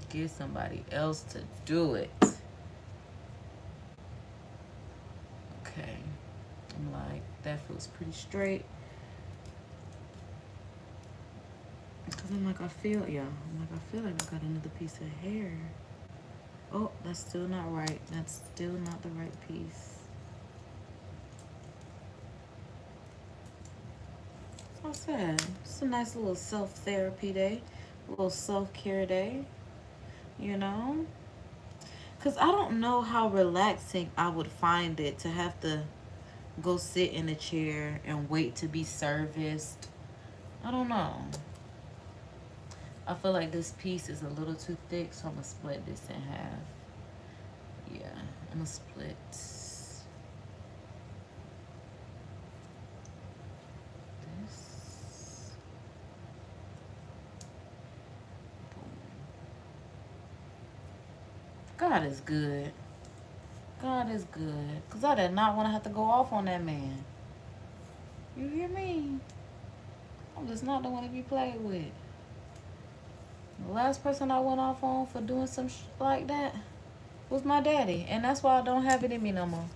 Get somebody else to do it. Okay. I'm like, that feels pretty straight. Because I'm like, I feel like I got another piece of hair. Oh, that's still not right. That's still not the right piece. So sad. It's a nice little self-therapy day. A little self-care day. You know? Because I don't know how relaxing I would find it to have to go sit in a chair and wait to be serviced. I don't know. I feel like this piece is a little too thick, so I'm going to split this in half. Yeah, I'm going to split. This. Boom. God is good. God is good. Because I did not want to have to go off on that man. You hear me? I'm just not the one to be played with. The last person I went off on for doing some shit like that was my daddy. And that's why I don't have it in me no more.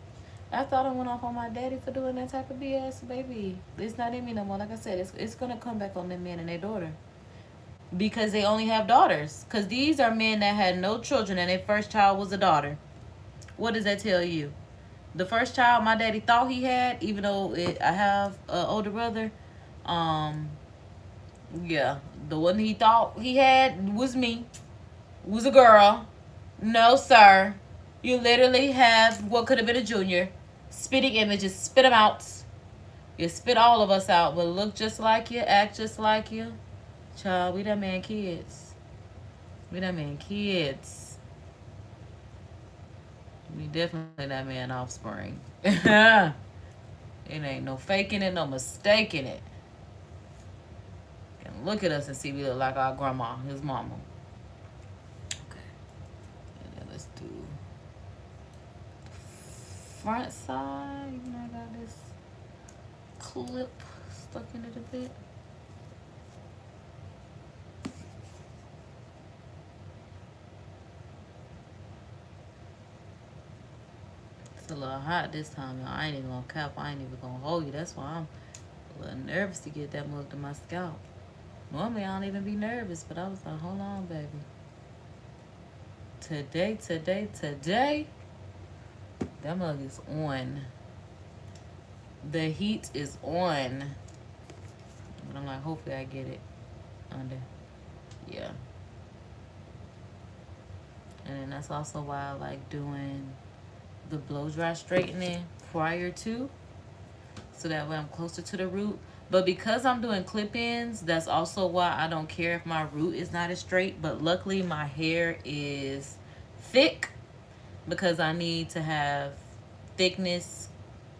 After I done went off on my daddy for doing that type of BS, baby, it's not in me no more. Like I said, it's going to come back on them men and their daughter. Because they only have daughters. Because these are men that had no children and their first child was a daughter. What does that tell you? The first child my daddy thought he had, even though I have an older brother, yeah, the one he thought he had was me. Was a girl. No, sir. You literally have what could have been a junior. Spitting images. Spit them out. You spit all of us out. But look just like you. Act just like you. Child, we that man kids. We that man kids. We definitely that man offspring. It ain't no faking it, no mistaking it. Look at us and see we look like our grandma, his mama. Okay. And then let's do front side. You know, I got this clip stuck in it a bit. It's a little hot this time, y'all. I ain't even gonna cap. I ain't even gonna hold you. That's why I'm a little nervous to get that mug to my scalp. Normally, I don't even be nervous, but I was like, hold on, baby. Today, that mug is on. The heat is on. But I'm like, hopefully I get it under. Yeah. And then that's also why I like doing the blow dry straightening prior to. So that way I'm closer to the root. But because I'm doing clip-ins, that's also why I don't care if my root is not as straight. But luckily my hair is thick because I need to have thickness.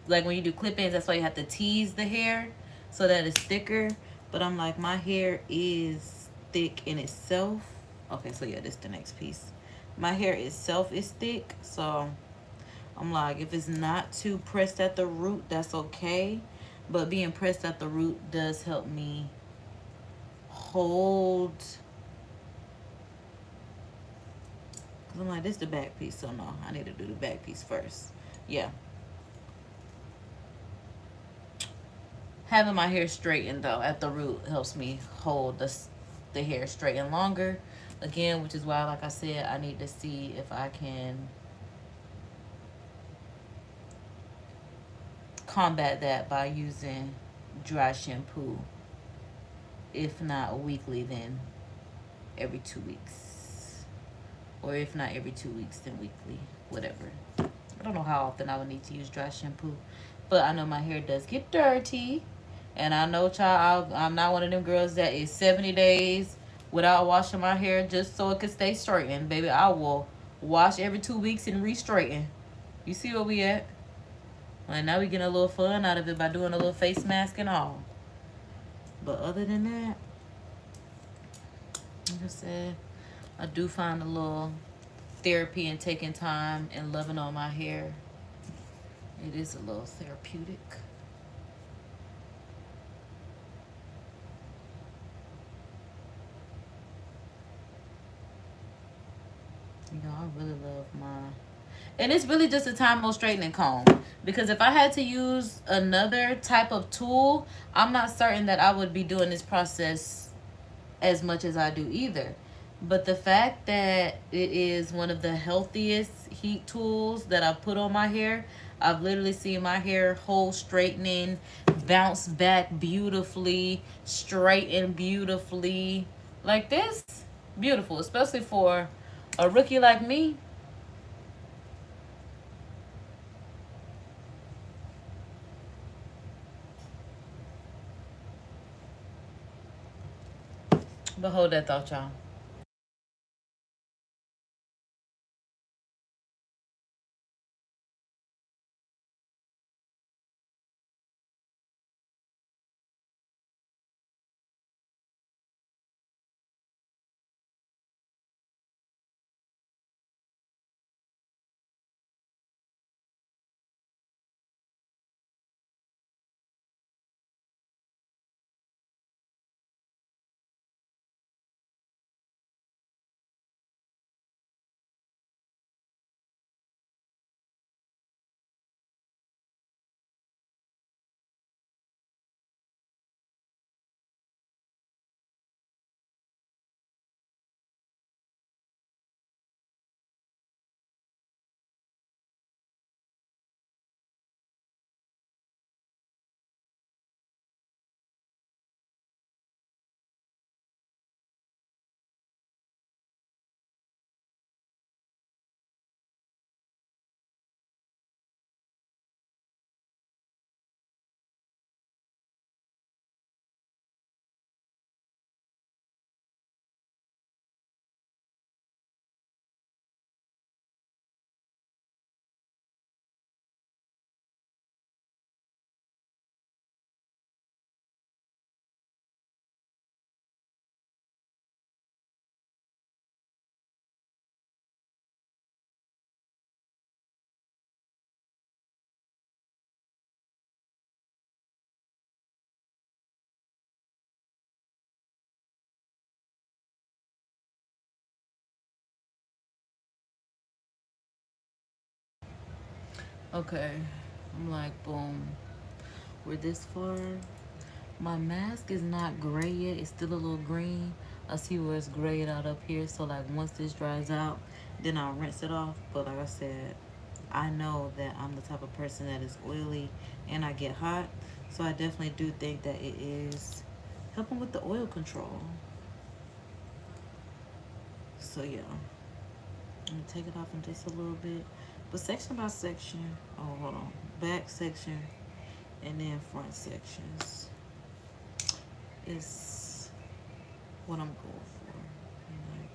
Like when you do clip-ins, that's why you have to tease the hair so that it's thicker. But I'm like, my hair is thick in itself. Okay, so yeah, this is the next piece. My hair itself is thick, so I'm like, if it's not too pressed at the root, that's okay. But being pressed at the root does help me hold. Cause I'm like, this is the back piece, so no, I need to do the back piece first. Yeah. Having my hair straightened though at the root helps me hold the hair straight and longer. Again, which is why, like I said, I need to see if I can combat that by using dry shampoo. If not weekly, then every 2 weeks. Or if not every 2 weeks, then weekly. Whatever. I don't know how often I would need to use dry shampoo. But I know my hair does get dirty. And I know, child, I'm not one of them girls that is 70 days without washing my hair just so it could stay straightened. Baby, I will wash every 2 weeks and re-straighten. You see where we at? And now we getting a little fun out of it by doing a little face mask and all. But other than that, like I said, I do find a little therapy in taking time and loving on my hair. It is a little therapeutic. You know, I really love my... And it's really just a Time straightening comb. Because if I had to use another type of tool, I'm not certain that I would be doing this process as much as I do either. But the fact that it is one of the healthiest heat tools that I've put on my hair, I've literally seen my hair hold straightening, bounce back beautifully, straighten beautifully. Like this, beautiful, especially for a rookie like me. But hold that thought, y'all. Okay, I'm like, boom. We're this far. My mask is not gray yet. It's still a little green. I see where it's grayed out up here. So like once this dries out, then I'll rinse it off. But like I said, I know that I'm the type of person that is oily and I get hot. So I definitely do think that it is helping with the oil control. So yeah, I'm gonna take it off in just a little bit. But section by section, oh hold on, back section and then front sections. is what I'm going for. Like,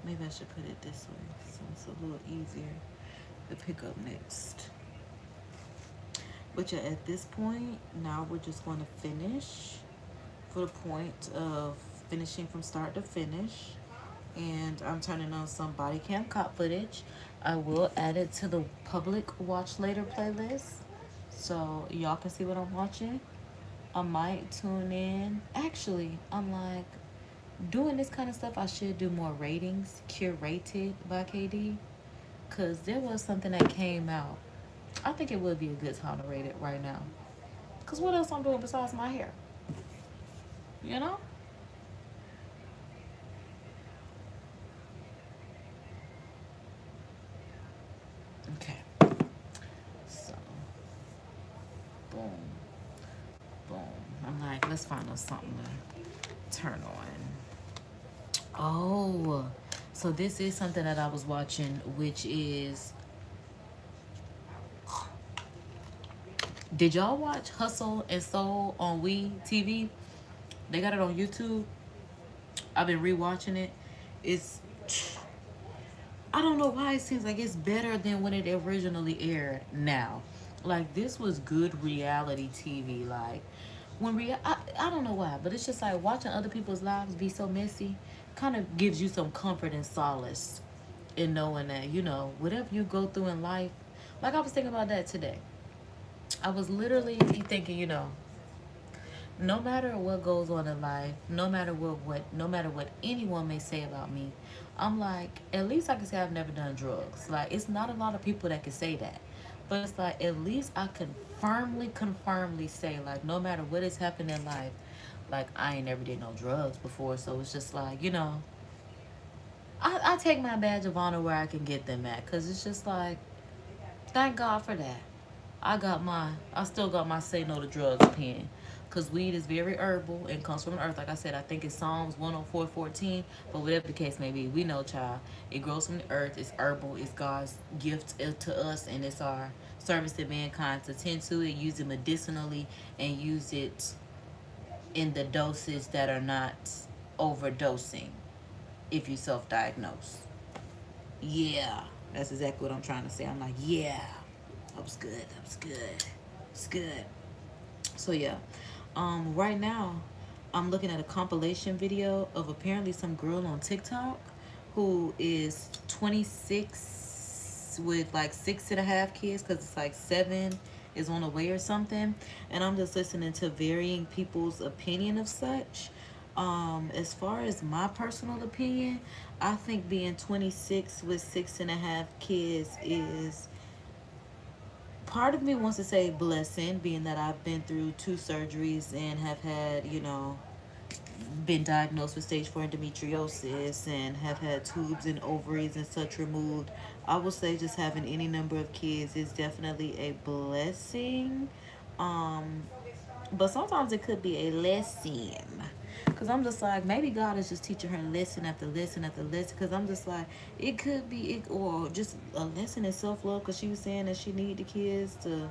maybe I should put it this way so it's a little easier to pick up next. But yeah, at this point, now we're just going to finish for the point of finishing from start to finish. And I'm turning on some body cam cop footage. I will add it to the public watch later playlist so y'all can see what I'm watching. I might tune in. Actually, I'm like, doing this kind of stuff, I should do more ratings, curated by KD. Because there was something that came out. I think it would be a good time to rate it right now. Because what else I'm doing besides my hair? You know? Okay. So, boom. Boom. I'm like, let's find us something to turn on. Oh, so this is something that I was watching, which is, did y'all watch Hustle and Soul on TV? They got it on YouTube. I've been rewatching it. It's, I don't know why it seems like it's better than when it originally aired now. Like, this was good reality TV. Like, when I don't know why, but it's just like watching other people's lives be so messy kind of gives you some comfort and solace in knowing that, you know, whatever you go through in life. Like, I was thinking about that today. I was literally thinking, you know, no matter what goes on in life, no matter what anyone may say about me, I'm like, at least I can say I've never done drugs. Like, it's not a lot of people that can say that, but it's like, at least I can confirmly say, like, no matter what has happened in life, like, I ain't never did no drugs before. So it's just like, you know, I take my badge of honor where I can get them at, because it's just like, thank God for that. I still got my say no to drugs pen. Because weed is very herbal and comes from the earth. Like I said, I think it's Psalms 104:14. But whatever the case may be, we know, child. It grows from the earth. It's herbal. It's God's gift to us. And it's our service to mankind to tend to it, use it medicinally, and use it in the dosage that are not overdosing if you self-diagnose. Yeah. That's exactly what I'm trying to say. I'm like, yeah. That was good. That was good. It's good. So yeah. Right now, I'm looking at a compilation video of apparently some girl on TikTok who is 26 with like 6.5 kids, because it's like 7 is on the way or something. And I'm just listening to varying people's opinion of such. As far as my personal opinion, I think being 26 with 6.5 kids is, part of me wants to say blessing, being that I've been through 2 surgeries and have had, you know, been diagnosed with stage 4 endometriosis and have had tubes and ovaries and such removed. I will say just having any number of kids is definitely a blessing. But sometimes it could be a lesson. Because I'm just like, maybe God is just teaching her lesson after lesson after lesson. Because I'm just like, it could be, or just a lesson in self-love. Because she was saying that she needed the kids to,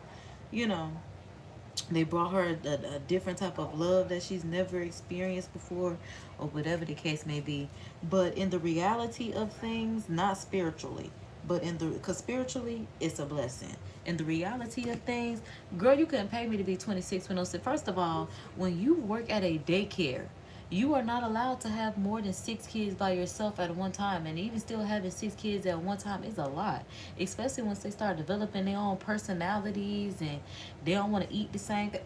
you know, they brought her a different type of love that she's never experienced before, or whatever the case may be. But in the reality of things, not spiritually, but because spiritually it's a blessing. In the reality of things, girl, you couldn't pay me to be 26 when I said, first of all, when you work at a daycare, you are not allowed to have more than 6 kids by yourself at one time. And even still having 6 kids at one time is a lot, especially once they start developing their own personalities and they don't want to eat the same thing.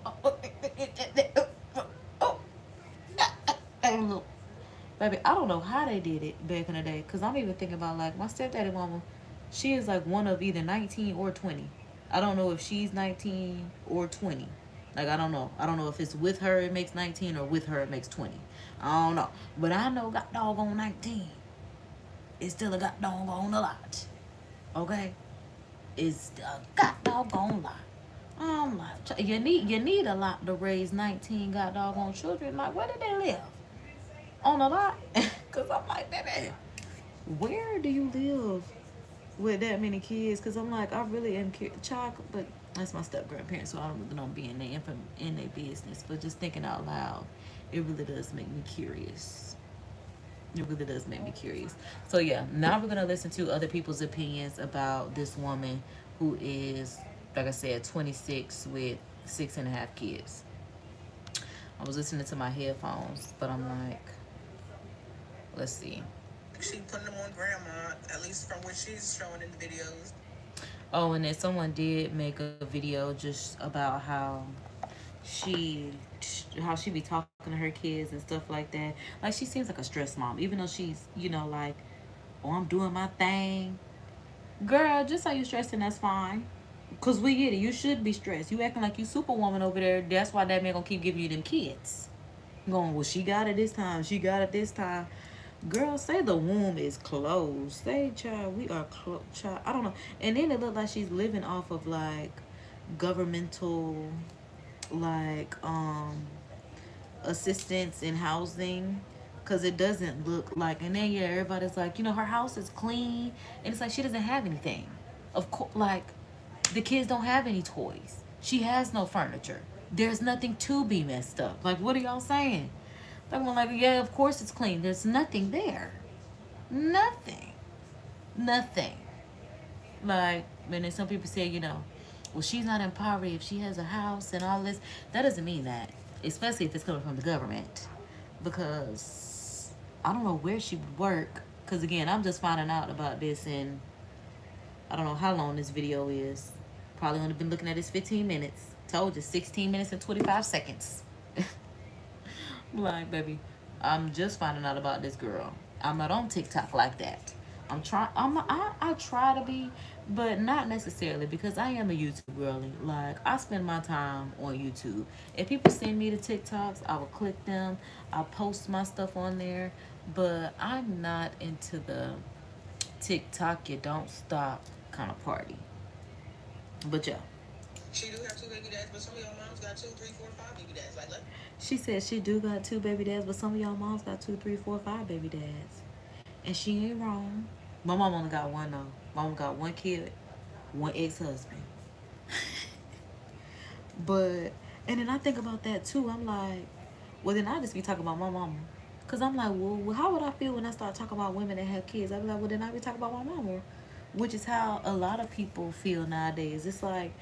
Baby, I don't know how they did it back in the day, because I'm even thinking about, like, my stepdaddy mama, she is like one of either 19 or 20. I don't know if she's 19 or 20. Like, I don't know. I don't know if it's with her it makes 19 or with her it makes 20. I don't know. But I know got doggone 19. It's still a got doggone a lot. Okay? It's a got doggone lot. I'm like, you need a lot to raise 19 got doggone children. Like, where did they live? On a lot? Because I'm like, baby, where do you live with that many kids? Because I'm like, I really am child, but that's my step grandparents, so I don't really know be in their business. But just thinking out loud, it really does make me curious. It really does make me curious. So yeah, now we're gonna listen to other people's opinions about this woman who is, like I said, 26 with 6.5 kids. I was listening to my headphones, but I'm like, let's see. She putting them on grandma, at least from what she's showing in the videos. Oh, and then someone did make a video just about she how she be talking to her kids and stuff like that. Like, she seems like a stressed mom, even though she's, like, oh, I'm doing my thing. Girl, just so you stressing, that's fine. Cause we get it. You should be stressed. You acting like you superwoman over there. That's why that man gonna keep giving you them kids. Going, well, she got it this time. She got it this time. Girl, say the womb is closed. Say, child, we are closed. Child, I don't know. And then it looked like she's living off of like governmental, like assistance in housing, because it doesn't look like. And then yeah, everybody's like, her house is clean, and it's like she doesn't have anything. Of course, like, the kids don't have any toys. She has no furniture. There's nothing to be messed up. Like, what are y'all saying? I'm like, yeah, of course it's clean. There's nothing there. Nothing. Nothing. Like, and then some people say, well, she's not in poverty if she has a house and all this. That doesn't mean that, especially if it's coming from the government. Because I don't know where she would work. Because, again, I'm just finding out about this, and I don't know how long this video is. Probably only been looking at this 15 minutes. Told you, 16 minutes and 25 seconds. Like, baby, I'm just finding out about this girl. I'm not on TikTok like that. I try to be, but not necessarily, because I am a YouTube girly. Like, I spend my time on YouTube. If people send me the TikToks, I will click them. I'll post my stuff on there. But I'm not into the TikTok you don't stop kind of party. But yeah. She do have two baby dads, but some of y'all moms got 2, 3, 4, 5 baby dads. Like, look. She said she do got 2 baby dads, but some of y'all moms got 2, 3, 4, 5 baby dads. And she ain't wrong. My mom only got one though. My mom got 1 kid, 1 ex-husband. But, and then I think about that too. I'm like, well, then I just be talking about my mama. Because I'm like, well, how would I feel when I start talking about women that have kids? I'd be like, well, then I be talking about my mama. Which is how a lot of people feel nowadays. It's like,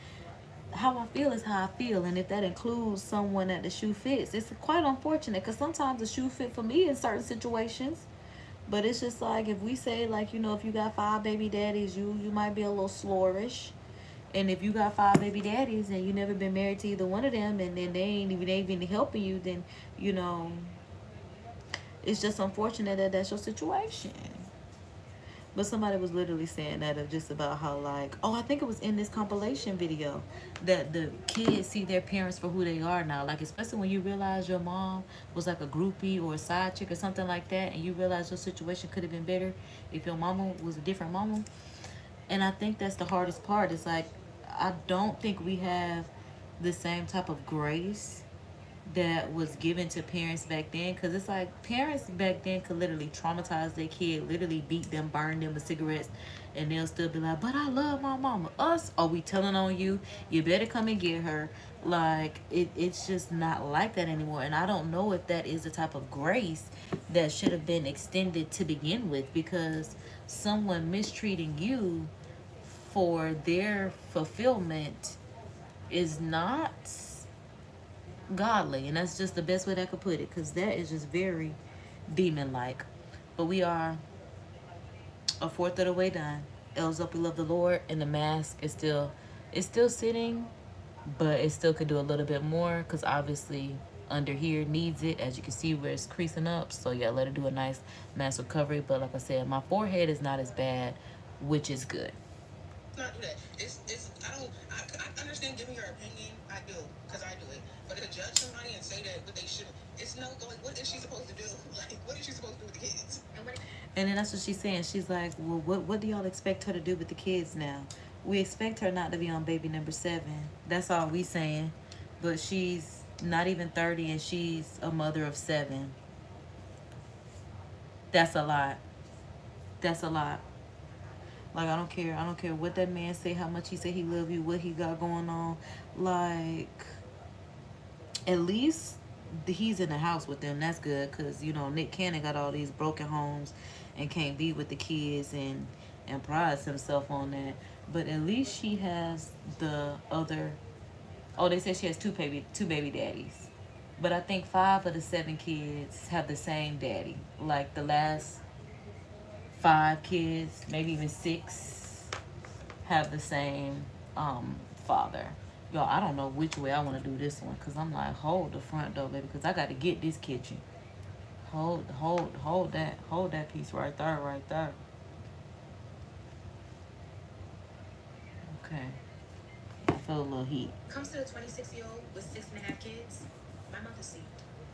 how I feel is how I feel, and if that includes someone that the shoe fits, it's quite unfortunate, because sometimes the shoe fit for me in certain situations. But it's just like, if we say, like, if you got 5 baby daddies, you might be a little slorish. And if you got 5 baby daddies and you never been married to either one of them, and then they ain't even helping you, then it's just unfortunate that that's your situation. But somebody was literally saying that, of just about how, like, oh, I think it was in this compilation video, that the kids see their parents for who they are now. Like, especially when you realize your mom was like a groupie or a side chick or something like that, and you realize your situation could have been better if your mama was a different mama. And I think that's the hardest part. It's like, I don't think we have the same type of grace that was given to parents back then, because it's like, parents back then could literally traumatize their kid, literally beat them, burn them with cigarettes, and they'll still be like, but I love my mama. Us, are we telling on you? You better come and get her. Like, it's just not like that anymore. And I don't know if that is the type of grace that should have been extended to begin with, because someone mistreating you for their fulfillment is not godly. And that's just the best way that I could put it, because that is just very demon-like. But we are a fourth of the way done. L's up, we love the Lord, and the mask is still sitting, but it still could do a little bit more, because obviously under here needs it, as you can see where it's creasing up. So yeah, let it do a nice mask recovery. But like I said, my forehead is not as bad, which is good. Not do that. I understand giving your opinion. I do, because I do it. But to judge somebody and say that what they shouldn't, it's no, like, what is she supposed to do? Like, what is she supposed to do with the kids? And then that's what she's saying. She's like, well, what do y'all expect her to do with the kids now? We expect her not to be on baby number 7. That's all we saying. But she's not even 30, and she's a mother of 7. That's a lot. That's a lot. Like, I don't care what that man say, how much he say he love you, what he got going on. Like, at least he's in the house with them. That's good, because you know Nick Cannon got all these broken homes and can't be with the kids, and prides himself on that. But at least she has the other. Oh, they said she has two baby daddies. But I think 5 of the 7 kids have the same daddy. Like the last 5 kids, maybe even 6, have the same father. Yo, I don't know which way I want to do this one, because I'm like, hold the front door, baby, because I got to get this kitchen. Hold that piece right there, right there. Okay. I feel a little heat. Comes to the 26-year-old with 6.5 kids, my mother's seat.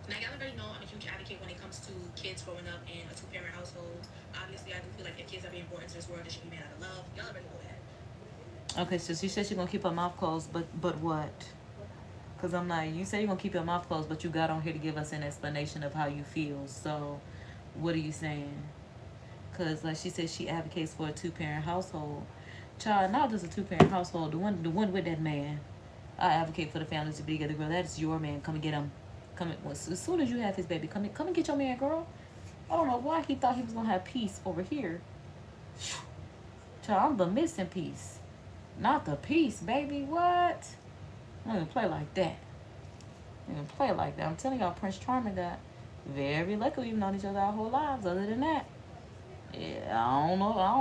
Now, y'all already know I'm a huge advocate when it comes to kids growing up in a 2-parent household. Obviously, I do feel like if kids are being born into this world, they should be made out of love. Y'all already know that. Okay, so she said she's gonna keep her mouth closed, but what? Because I'm like, you say you're gonna keep your mouth closed, but you got on here to give us an explanation of how you feel. So, what are you saying? Because like she said, she advocates for a 2-parent household. Child, not just a 2-parent household. The one with that man. I advocate for the families to be together, girl. That is your man. Come and get him. As soon as you have his baby, come and get your man, girl. I don't know why he thought he was gonna have peace over here. Child, I'm the missing piece, not the peace, baby. What? I don't even play like that. I don't even play like that. I'm telling y'all, Prince Charming got very lucky. We've known each other our whole lives. Other than that, yeah, I don't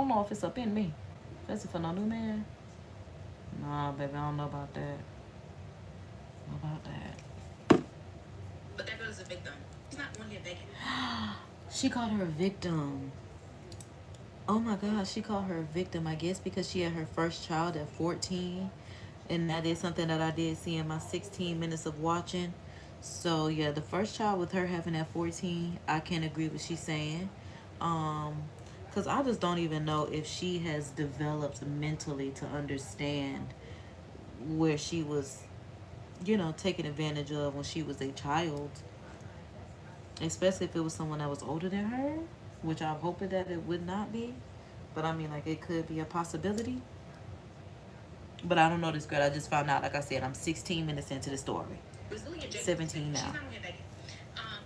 know if it's up in me. Especially for no new man. Nah, baby, I don't know about that. But that girl is a victim. She's not one here begging. She called her a victim. Oh my God, she called her a victim, I guess because she had her first child at 14. And that is something that I did see in my 16 minutes of watching. So yeah, the first child with her having at 14, I can agree with what she's saying. Because I just don't even know if she has developed mentally to understand where she was, you know, taken advantage of when she was a child. Especially if it was someone that was older than her, which I'm hoping that it would not be. But I mean, like, it could be a possibility. But I don't know this girl. I just found out, like I said, I'm 16 minutes into the story. 17 now. She's not on here begging.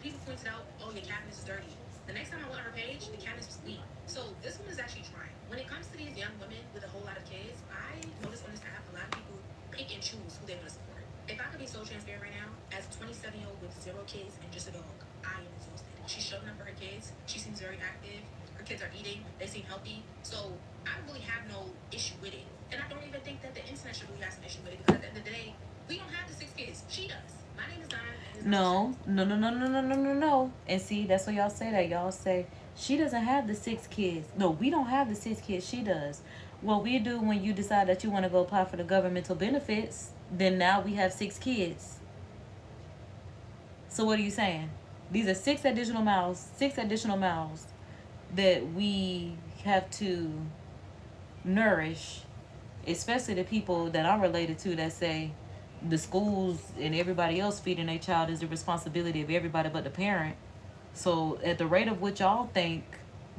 People pointed out, oh, your cabinet is dirty. The next time I went on her page, the cabinet was clean. So this woman is actually trying. When it comes to these young women with a whole lot of kids, I notice on this app, a lot of people pick and choose who they want to support. If I could be so transparent right now, as a 27-year-old with 0 kids and just a dog, I am exhausted. She's showing up for her kids. She seems very active. Her kids are eating. They seem healthy. So I really have no issue with it. And I don't even think that the internet should really have some issue with it, because at the end of the day, we don't have the 6 kids. She does. My name is Diane. No. And see, that's what y'all say that. Y'all say, she doesn't have the 6 kids. No, we don't have the 6 kids. She does. What we do when you decide that you want to go apply for the governmental benefits, then now we have 6 kids. So what are you saying? These are 6 additional mouths that we have to nourish, especially the people that I'm related to that say the schools and everybody else feeding their child is the responsibility of everybody but the parent. So at the rate of which y'all think,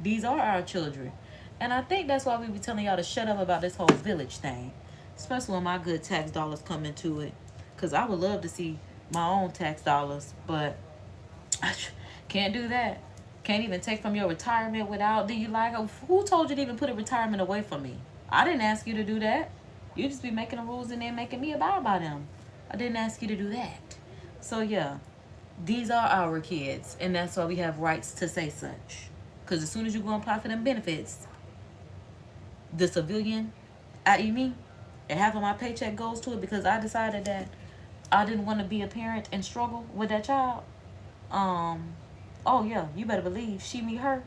these are our children. And I think that's why we be telling y'all to shut up about this whole village thing, especially when my good tax dollars come into it. Because I would love to see my own tax dollars, but I can't do that. Can't even take from your retirement without, do you like, who told you to even put a retirement away from me? I didn't ask you to do that. You just be making the rules and then making me abide by them. I didn't ask you to do that. So yeah, these are our kids, and that's why we have rights to say such. Because as soon as you go and apply for them benefits, the civilian, i.e. me, and half of my paycheck goes to it because I decided that I didn't want to be a parent and struggle with that child. Oh yeah, you better believe she, me, her,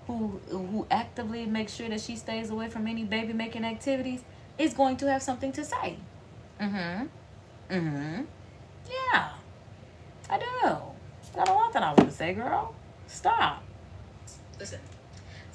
who actively makes sure that she stays away from any baby making activities, is going to have something to say. Yeah, I do. Got a lot that I want to say, girl. Stop. Listen,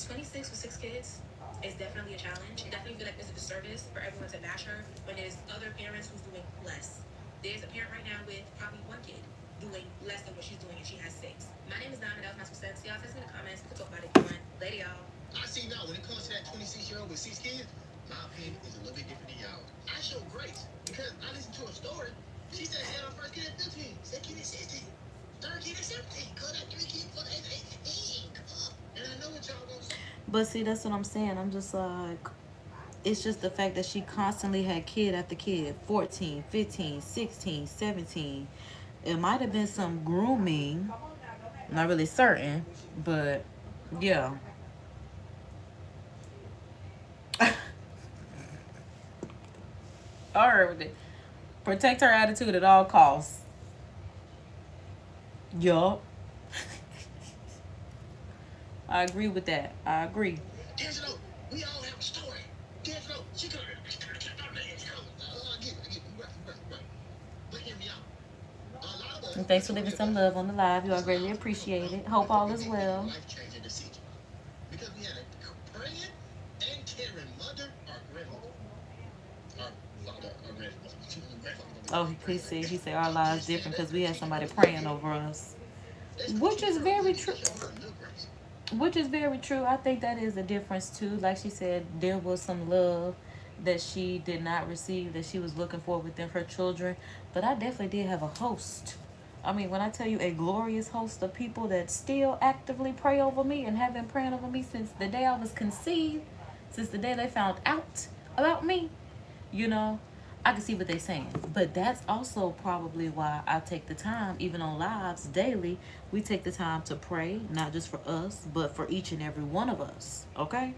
26 with 6 kids is definitely a challenge. I definitely feel like there's a disservice for everyone to bash her when there's other parents who's doing less. There's a parent right now with probably 1 kid doing less than what she's doing, and she has 6. My name is Donna. That was my 2 cents. Y'all text me in the comments. We can talk about it if you want. Later, y'all. I see now, when it comes to that 26-year-old with 6 kids, my opinion is a little bit different than y'all. I show grace because I listened to a story. She said she had her first kid at 15, second kid at 16. Third kid, that's everything. Cause that 3 kid for that 18. And I know what y'all gonna say. But see, that's what I'm saying. I'm just like, it's just the fact that she constantly had kid after kid, 14, 15, 16, 17. It might have been some grooming. Not really certain, but yeah. All right. Protect her attitude at all costs. Yup. I agree with that. I agree. D'Angelo, we all have a story. D'Angelo, she could have. I get it. Right. But hear me out. A lot of us. And thanks for leaving some love on the live. You are greatly appreciated. Hope all is well. Life-changing decision. Because we had a praying and caring mother or grandmother. Or father or grandfather. Oh, he said our lives different because we had somebody praying over us. Which is very true. Which is very true. I think that is a difference too. Like she said, there was some love that she did not receive that she was looking for within her children. But I definitely did have a host. I mean, when I tell you a glorious host of people that still actively pray over me and have been praying over me since the day I was conceived, since the day they found out about me, you know, I can see what they're saying. But that's also probably why I take the time, even on lives daily, we take the time to pray, not just for us, but for each and every one of us, okay?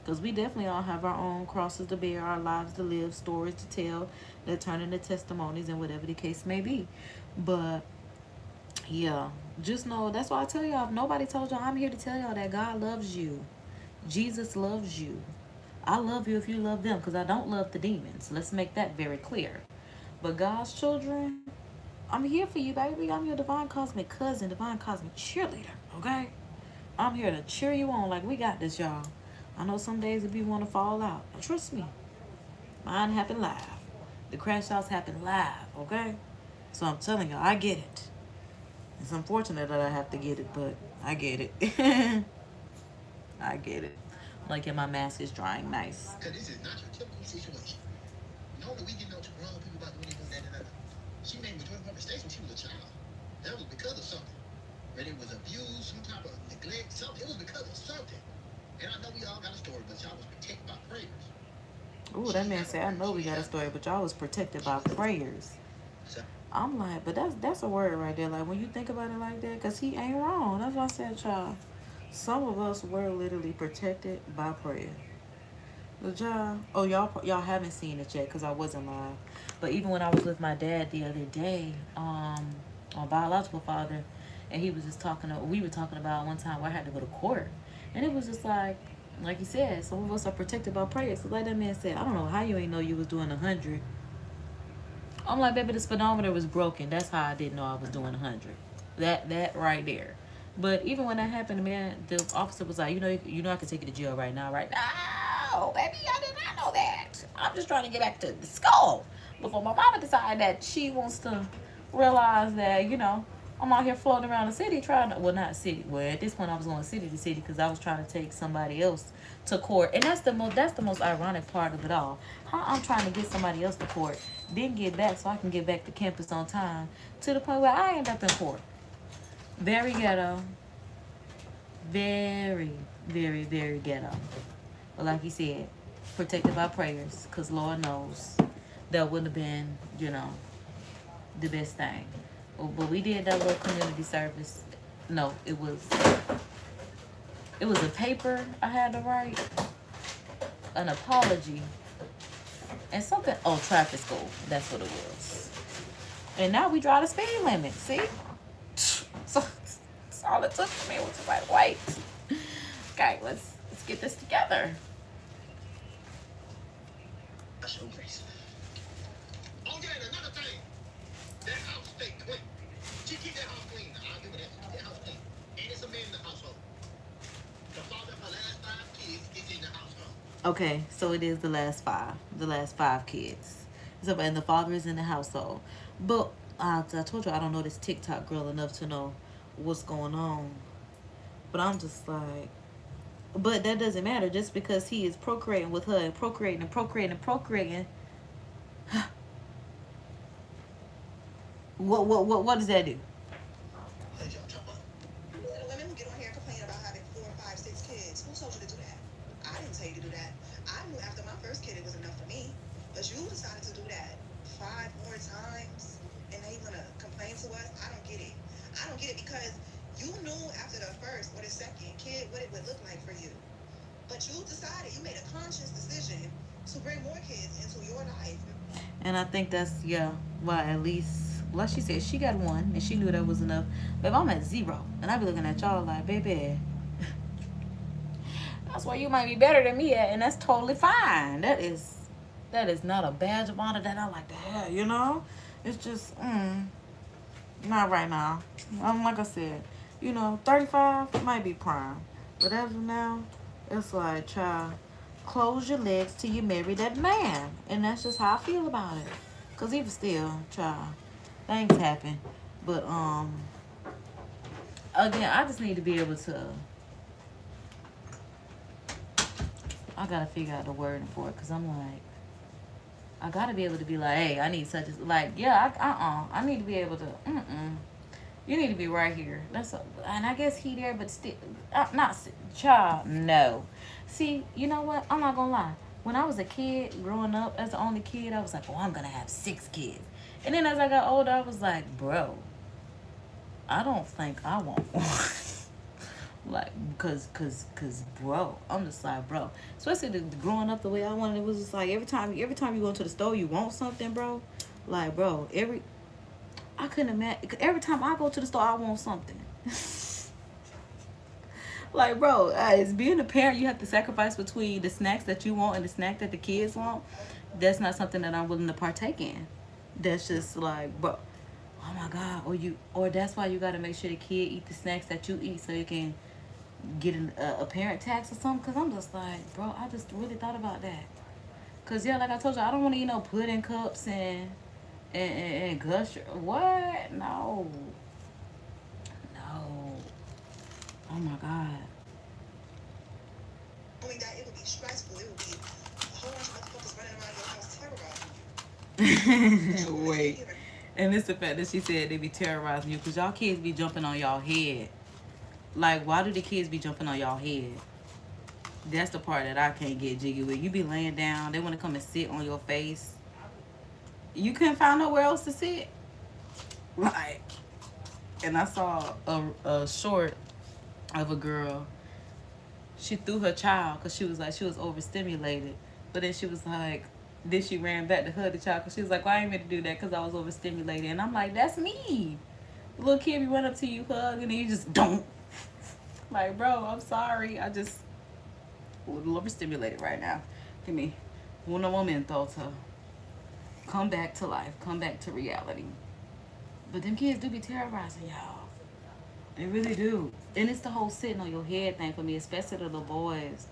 Because we definitely all have our own crosses to bear, our lives to live, stories to tell, that turn into testimonies and whatever the case may be. But, yeah, just know, that's why I tell y'all, if nobody told y'all, I'm here to tell y'all that God loves you. Jesus loves you. I love you if you love them, because I don't love the demons. Let's make that very clear. But God's children, I'm here for you, baby. I'm your divine cosmic cousin, divine cosmic cheerleader, okay? I'm here to cheer you on like we got this, y'all. I know some days if you want to fall out, but trust me, mine happen live. The crash outs happen live, okay? So I'm telling you, I get it. It's unfortunate that I have to get it, but I get it. I get it. Like, my mask is drying nice. Because this is not your typical situation. Normally, we get no wrong people about doing that. She made majority of her mistakes when she was a child. That was because of something. Whether it was abuse, some type of neglect, something. It was because of something. And I know we all got a story, but y'all was protected by prayers. Ooh, that man said, I know we got a story, but y'all was protected by prayers. I'm like, but that's a word right there. Like, when you think about it like that, because he ain't wrong. That's what I said, y'all. Some of us were literally protected by prayer. But y'all haven't seen it yet because I wasn't live. But even when I was with my dad the other day, my biological father, and he was just we were talking about one time where I had to go to court. And it was just like you said, some of us are protected by prayer. So like that man said, I don't know how you ain't know you was doing 100. I'm like, baby, the speedometer was broken. That's how I didn't know I was doing 100. That right there. But even when that happened, man, the officer was like, you know, I can take you to jail right now, right? No, baby, I did not know that. I'm just trying to get back to the school before my mama decided that she wants to realize that, I'm out here floating around the city trying to, well, not city. Well, at this point, I was going city to city because I was trying to take somebody else to court. And that's the most ironic part of it all. How I'm trying to get somebody else to court, then get back so I can get back to campus on time, to the point where I end up in court. Very ghetto. Very, very, very ghetto. But like you said, protected by prayers, because Lord knows that wouldn't have been, the best thing. But we did that little community service. No, it was a paper I had to write, an apology, and something. Oh, traffic school. That's what it was. And now we drive the speed limit. See? So that's all it took for me was to write white. Okay, let's get this together. That's your grace. Oh yeah, and another thing. That house stay clean. She keep that house clean. I'll give her that. That house clean. And it's a man in the household. The father of her last 5 kids is in the household. Okay, so it is the last 5. The last 5 kids. So, and the father is in the household. But I told you I don't know this TikTok girl enough to know what's going on. But I'm just like, but that doesn't matter. Just because he is procreating with her and procreating and procreating and procreating, what does that do? told you to do that. I didn't tell you to do that. I knew after my first kid it was enough for me. But you decided to do that 5 more times. And now you want to complain to us? I don't get it. I don't get it because you knew after the first or the second kid what it would look like for you. But you decided, you made a conscious decision to bring more kids into your life. And I think that's, yeah, well, at least, like she said, she got 1 and she knew that was enough. But if I'm at 0 and I be looking at y'all like, baby, that's where you might be better than me at, and that's totally fine. That is not a badge of honor that I like to have, you know? It's just, not right now. Like I said, you know, 35 might be prime. But as of now, it's like, child, close your legs till you marry that man. And that's just how I feel about it. Because even still, child, things happen. But, again, I just need to be able to, I got to figure out the wording for it. Because I'm like, I got to be able to be like, hey, I need such as, like, yeah, I need to be able to, you need to be right here. That's a, and I guess he there, but still, not, child, no. See, you know what? I'm not gonna lie. When I was a kid, growing up as the only kid, I was like, oh, I'm gonna have 6 kids. And then as I got older, I was like, bro, I don't think I want one. Like, cause, bro, I'm just like, bro. Especially growing up the way I wanted, it was just like every time you go into the store, you want something, bro. Like, bro, I couldn't imagine. Every time I go to the store, I want something. Like, bro, as being a parent, you have to sacrifice between the snacks that you want and the snack that the kids want. That's not something that I'm willing to partake in. That's just like, bro, oh my God. Or that's why you got to make sure the kid eat the snacks that you eat so you can get a parent tax or something. Because I'm just like, bro, I just really thought about that. Because, yeah, like I told you, I don't want to eat no pudding cups and gush. What? No. Oh my God. Only that it would be stressful. It would be a whole bunch of motherfuckers running around your house terrorizing you. Wait. And it's the fact that she said they be terrorizing you because y'all kids be jumping on y'all head. Like, why do the kids be jumping on y'all head? That's the part that I can't get jiggy with. You be laying down. They want to come and sit on your face. You couldn't find nowhere else to sit. Like, and I saw a short of a girl. She threw her child because she was overstimulated. But then she was like, then she ran back to hug the child because she was like, well, I ain't meant to do that because I was overstimulated. And I'm like, that's me. The little kid be run up to you, hug, and then you just don't. Like, bro, I'm sorry. I just a little overstimulated right now. Give me one momento to come back to life, come back to reality. But them kids do be terrorizing y'all. They really do. And it's the whole sitting on your head thing for me, especially the little boys.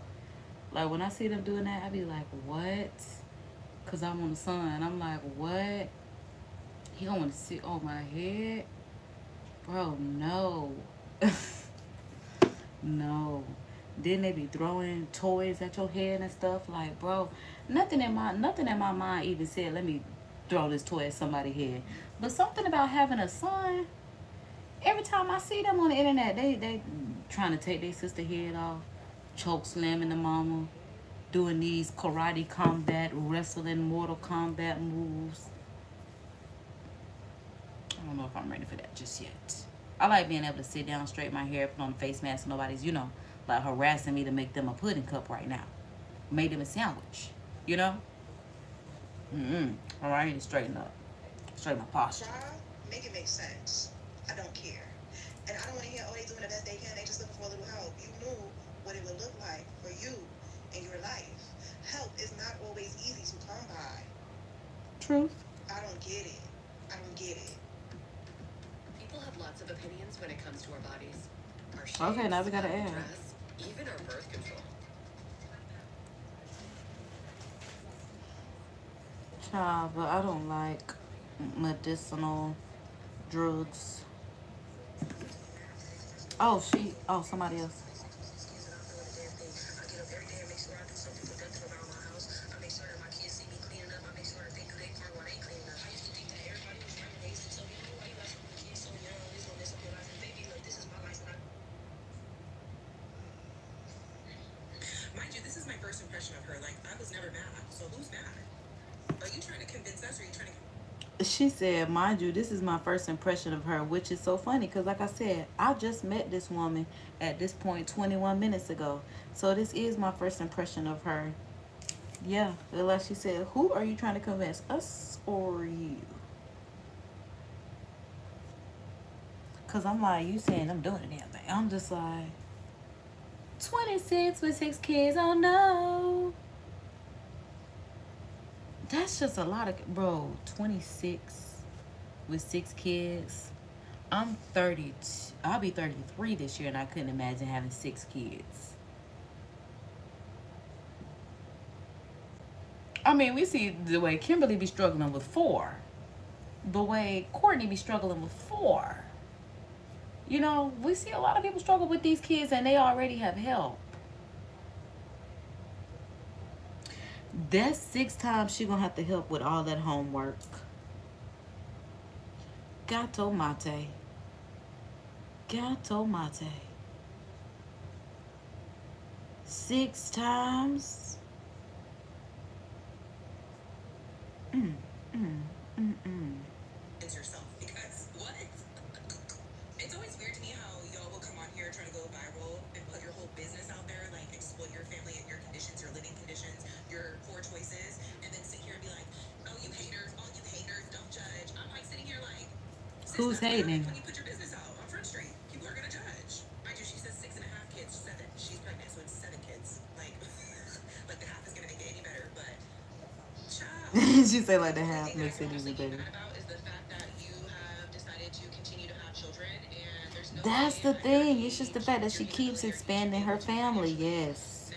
Like, when I see them doing that, I be like, what? Because I'm on the son. I'm like, what? He don't want to sit on my head? Bro, no. No. Then they be throwing toys at your head and stuff. Like, bro, nothing in my mind even said, let me throw this toy at somebody's head. But something about having a son, every time I see them on the internet, they trying to take their sister head off, choke slamming the mama, doing these karate combat, wrestling, Mortal Kombat moves. I don't know if I'm ready for that just yet. I like being able to sit down, straighten my hair, put on a face mask, and nobody's, like harassing me to make them a pudding cup right now. Made them a sandwich, All right, I need to straighten up. Straighten my posture. Make it make sense. I don't care. And I don't want to hear, oh, they doing the best they can. They just looking for a little help. You knew what it would look like for you in your life. Help is not always easy to come by. Truth. I don't get it. People have lots of opinions when it comes to our bodies. Our shapes, Okay, now we gotta how we add. dress, even our birth control. Child, but I don't like medicinal drugs. Oh, somebody else. was never mad. So who's mad? Are you trying to convince us, or are you trying to? She said, mind you, this is my first impression of her, which is so funny because, like I said, I just met this woman at this point 21 minutes ago. So this is my first impression of her. Yeah, like she said, who are you trying to convince, us or you? Because I'm like, you saying I'm doing the damn thing. I'm just like, 26 with 6 kids, oh no. That's just a lot of, bro, 26 with 6 kids. I'm 30, I'll be 33 this year, and I couldn't imagine having 6 kids. I mean, we see the way Kimberly be struggling with 4. The way Courtney be struggling with 4. You know, we see a lot of people struggle with these kids, and they already have help. That's 6 times she gonna have to help with all that homework. Gato mate. Gato mate. 6 times. It's yourself, because what? It's always weird to me how y'all will come on here trying to go viral and put your whole business out there, like exploit your family and your conditions, your living conditions, your poor choices, and then sit here and be like, oh, you haters, don't judge. I'm like sitting here like, who's hating? When you put your business out on Front Street, people are gonna judge. Mind you, she says 6.5 kids, 7. She's pregnant, so it's 7 kids. Like, like the half is gonna make it any better, but child. She said like the half makes it even better. That's the thing. It's just the fact that she keeps expanding her family. Yes,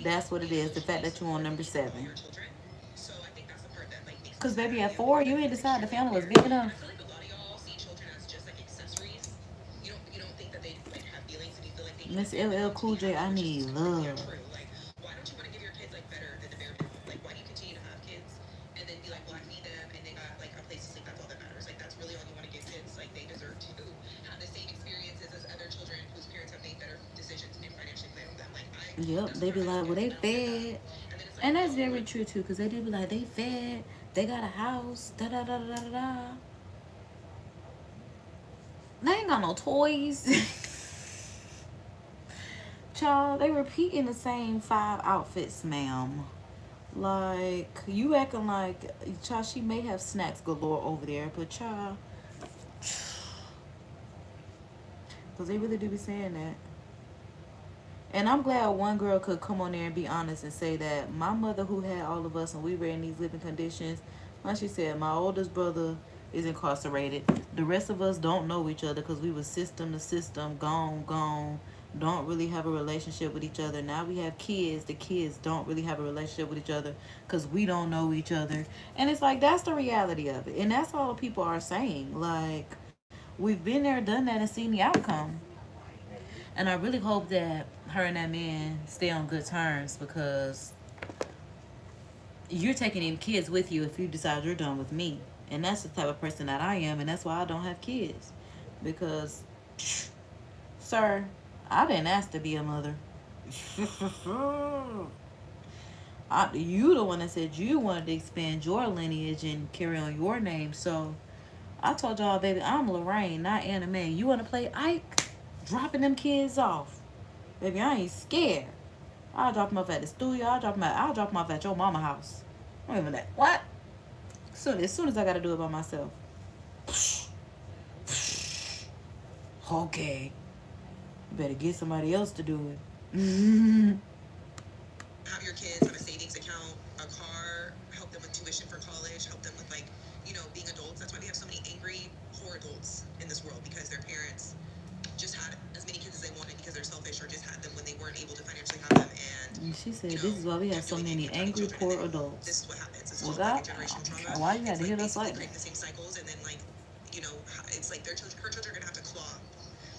that's what it is. The fact that you're on number 7. Because baby, at 4, you ain't decided the family was big enough. Miss LL Cool J, I need love. Yep, they be like, well, they fed. And that's very true, too, because they do be like, they fed, they got a house, da-da-da-da-da-da. They ain't got no toys. Child, they repeating the same 5 outfits, ma'am. Like, you acting like, child, she may have snacks galore over there, but child, because they really do be saying that. And I'm glad one girl could come on there and be honest and say that my mother, who had all of us and we were in these living conditions, like she said, my oldest brother is incarcerated. The rest of us don't know each other because we were system to system, gone, don't really have a relationship with each other. Now we have kids. The kids don't really have a relationship with each other because we don't know each other. And it's like, that's the reality of it. And that's all people are saying. Like, we've been there, done that, and seen the outcome. And I really hope that her and that man stay on good terms, because you're taking them kids with you if you decide you're done with me. And that's the type of person that I am, and that's why I don't have kids. Because, sir, I didn't ask to be a mother. You the one that said you wanted to expand your lineage and carry on your name. So I told y'all, baby, I'm Lorraine, not Anna Mae. You want to play Ike? Dropping them kids off. Baby, I ain't scared. I'll drop them off at the studio. I'll drop them off at your mama house. I don't even that. What? As soon as I got to do it by myself. Okay. You better get somebody else to do it. Have your kids have a savings account, a car, help them with tuition for college, help them with, like, you know, being adults. That's why we have so many angry, poor adults in this world, because their parents just had as many kids as they wanted because they're selfish, or just had them when they weren't able to financially have them. And she said, this is why we have so many angry, poor adults. This is what happens. It's well, God, generational trauma. Why you had to hit us like that? The same cycles, and then, like, you know, it's like her children are gonna have to claw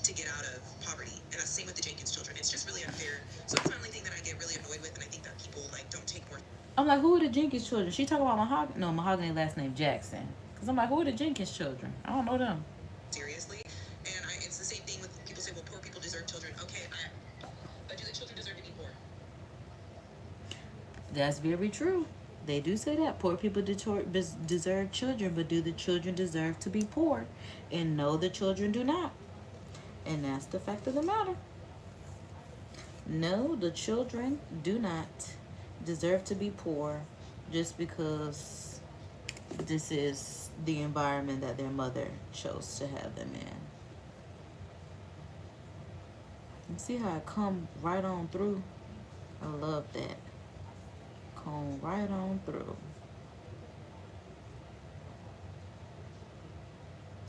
to get out of poverty. And same with the Jenkins children. It's just really unfair. So that's the only thing that I get really annoyed with, and I think that people, like, don't take more. I'm like, who are the Jenkins children? She talking about Mahogany? No, Mahogany last name Jackson. Because I'm like, who are the Jenkins children? I don't know them. Seriously. And it's the same thing with people say, well, poor people deserve children. Okay, but do the children deserve to be poor? That's very true. They do say that poor people deserve children, but do the children deserve to be poor? And no, the children do not. And that's the fact of the matter. No, the children do not deserve to be poor just because this is the environment that their mother chose to have them in. You see how it come right on through? I love that. Come right on through.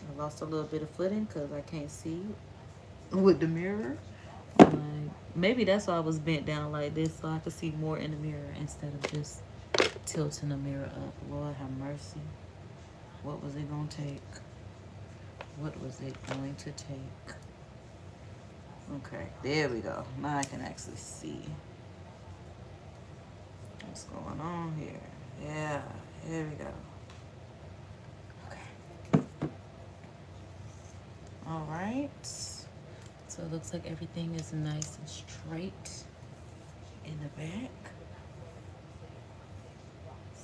I lost a little bit of footing because I can't see with the mirror. Maybe that's why I was bent down like this, so I could see more in the mirror instead of just tilting the mirror up. Lord have mercy. What was it going to take? What was it going to take? Okay, there we go. Now I can actually see what's going on here. Yeah, here we go. Okay. All right. So it looks like everything is nice and straight in the back.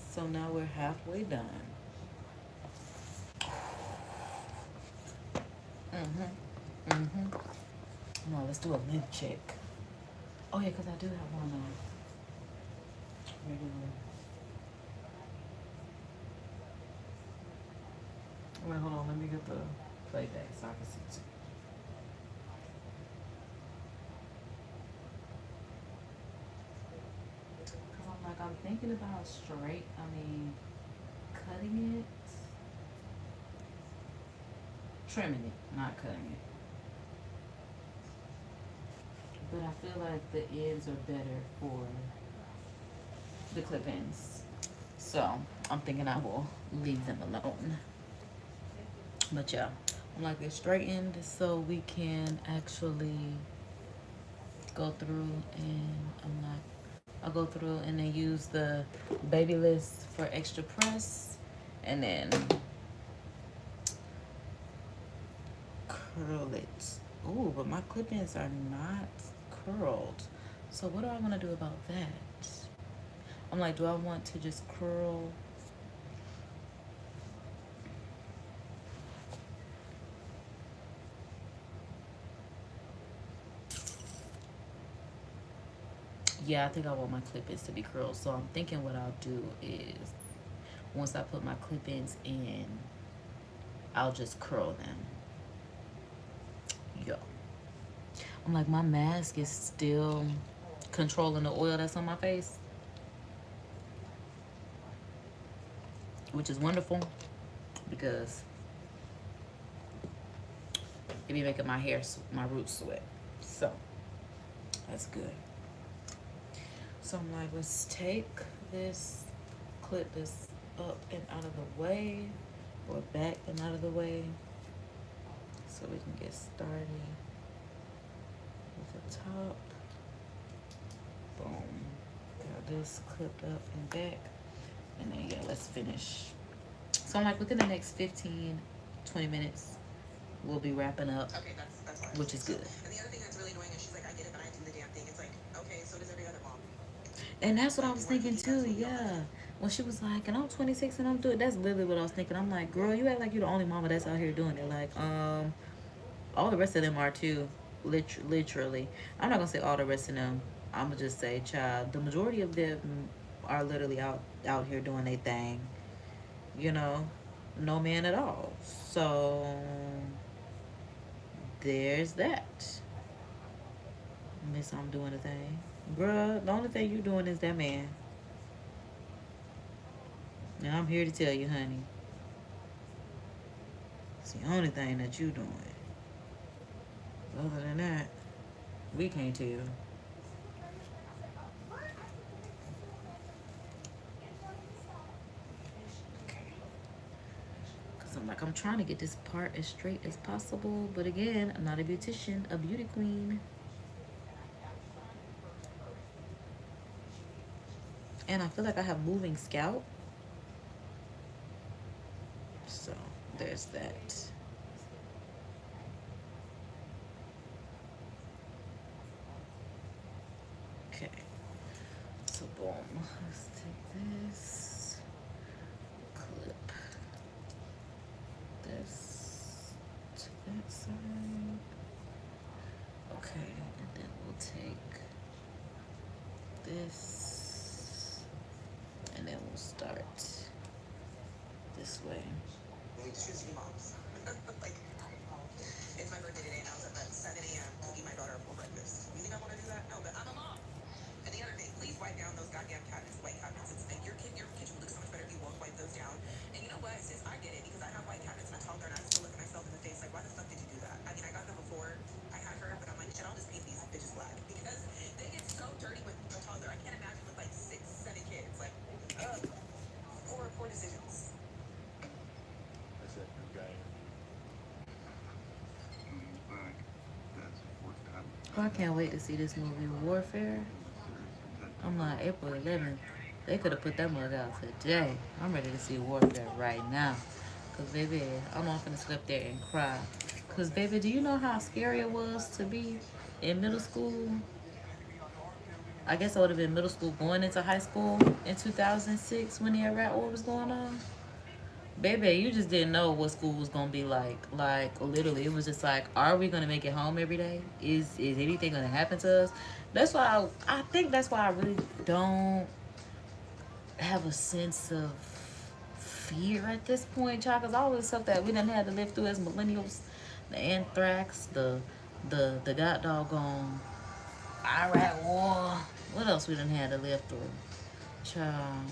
So now we're halfway done. Now let's do a lid check. Oh yeah, because I do have one regular. Wait, hold on. Let me get the playback so I can see too. I'm thinking about cutting it, trimming it, not cutting it. But I feel like the ends are better for the clip ends. So I'm thinking I will leave them alone. But yeah, I'm like they're straightened so we can actually go through and I'll go through and then use the Babyliss for extra press and then curl it. Ooh, but my clip-ins are not curled. So what do I want to do about that? I'm like, do I want to just curl? Yeah, I think I want my clip-ins to be curled. So I'm thinking what I'll do is once I put my clip-ins in, I'll just curl them. Yo. I'm like, my mask is still controlling the oil that's on my face, which is wonderful because it be making my hair, my roots sweat. So that's good. So I'm like, let's take this, clip this up and out of the way, or back and out of the way, so we can get started with the top. Boom. Got this clipped up and back. And then, yeah, let's finish. So I'm like, within the next 15, 20 minutes, we'll be wrapping up, Okay, that's all. which is good. And the other thing that's really annoying is she's like, I get it, but I do the damn thing. It's like, okay, so does every other mom. And that's what I was thinking too, yeah. When she was like, and I'm 26 and I'm doing, that's literally what I was thinking. I'm like, girl, you act like you're the only mama that's out here doing it. Like, all the rest of them are too, literally. I'm not gonna say all the rest of them. I'm gonna just say, child, the majority of them are literally out here doing their thing. You know, no man at all. So there's that. Miss, I'm doing a thing. Bruh, the only thing you doing is that man. And I'm here to tell you, honey, it's the only thing that you doing. Other than that, we can't tell. Because I'm like, I'm trying to get this part as straight as possible. But again, I'm not a beautician, a beauty queen. And I feel like I have moving scalp. So there's that. Okay. So boom, let's take this clip, this to that side. Okay, and then we'll take this, and then we'll start this way. We choose to be moms. Like, it's my birthday today and I was up at 7 a.m. to eat my daughter a full breakfast. You think I want to do that? No, but I'm a mom. And the other thing, please wipe down those goddamn cabinets, white cabinets. It's like your kitchen would look so much better if you won't wipe those down. And you know what, sis, I get it because I have white cabinets and I talk there and I still look at myself in the face like, why the fuck did you do that? I mean, I got them before I had her, but I'm like, shit, I'll just paint these bitches black because they get so dirty with a toddler. I can't imagine with like 6, 7 kids. Like, poor decisions. That's it. Okay. Oh, I can't wait to see this movie, Warfare. I'm like, April 11th. They could have put that mug out today. I'm ready to see Warfare right now. Because, baby, I'm not going to sit up there and cry. Because, baby, do you know how scary it was to be in middle school? I guess I would have been middle school going into high school in 2006 when the Iraq War was going on. Baby, you just didn't know what school was gonna be like. Like, literally, it was just like, are we gonna make it home every day? Is anything gonna happen to us? That's why I think that's why I really don't have a sense of fear at this point, child. Cause all this stuff that we done had to live through as millennials, the anthrax, the god doggone Iraq War. What else we done had to live through, child?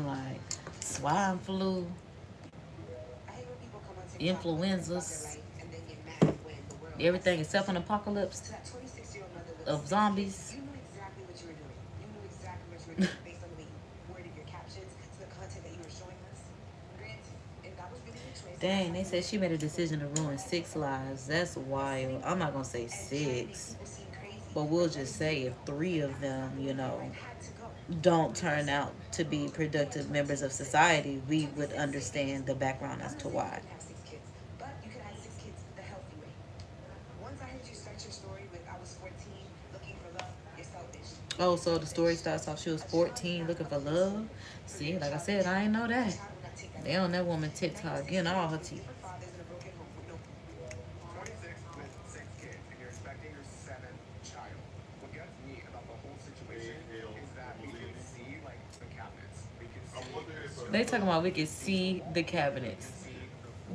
Like swine flu, influenzas, everything except an apocalypse of zombies. You knew exactly what you were doing. You knew exactly what you were doing based on the way you worded your captions to the content that you were showing us. Granted, if that was really your choice. Dang, they said she made a decision to ruin 6 lives. That's wild. I'm not gonna say 6, but we'll just say if 3 of them, you know, don't turn out to be productive members of society, we would understand the background as to why. But you could have 6 kids the healthy way. Once I heard you start your story with I was 14 looking for love, you're selfish. Oh, so the story starts off she was 14 looking for love. See, like I said, I ain't know that. They on that woman TikTok getting all her teeth. 26 with 6 kids, and you're expecting your 7th child. What gets me about the whole situation is that we can see, like, the cabinets. We can see. They talking about we can see the cabinets.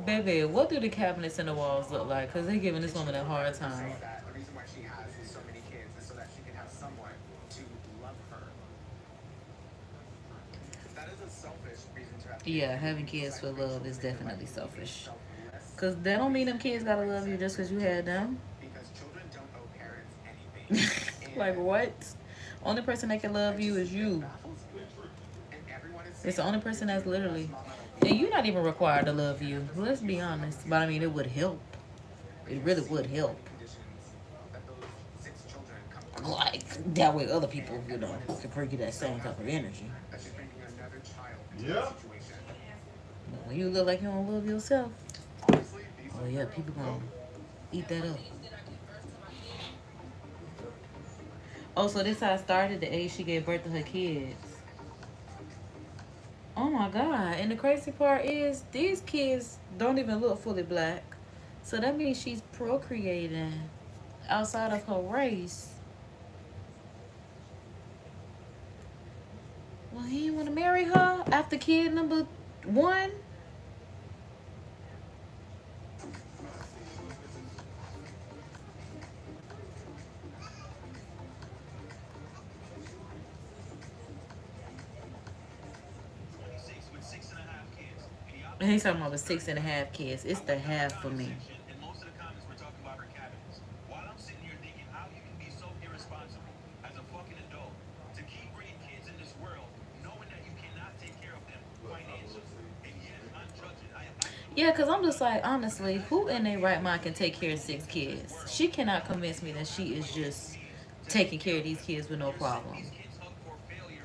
Baby, what do the cabinets in the walls look like? Because they giving this woman a hard time. The reason why she has so many kids is so that she can have someone to love her. That is a selfish reason to have kids. Yeah, having kids for love is definitely selfish. Because that don't mean them kids gotta love you just because you had them. Because children don't owe parents anything. Like, what? Only person that can love you is you. It's the only person that's literally... And you're not even required to love you. Let's be honest. But, I mean, it would help. It really would help. Like, that way other people, you know, can bring you that same type of energy. Yeah. But when you look like you don't love yourself, oh yeah, people gonna eat that up. Oh, so this how it started, the age she gave birth to her kids. Oh my God. And the crazy part is these kids don't even look fully black. So that means she's procreating outside of her race. Well, he didn't want to marry her after kid number 1. And he's talking about the 6.5 kids. It's the half for me. And most of the comments were talking about her cabinets. While I'm sitting here thinking how you can be so irresponsible as a fucking adult to keep bringing kids in this world, knowing that you cannot take care of them financially, and yet I'm judging. Yeah, because I'm just like, honestly, who in their right mind can take care of 6 kids? She cannot convince me that she is just taking care of these kids with no problem.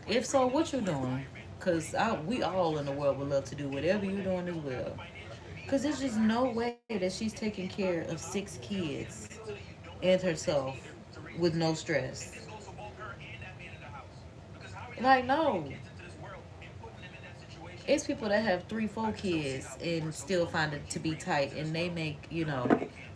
If so, what you doing? Because we all in the world would love to do whatever you're doing as well. Because there's just no way that she's taking care of 6 kids and herself with no stress. This goes for both her and that man in the house. Like, no. It's people that have 3, 4 kids and still find it to be tight, and they make, you know,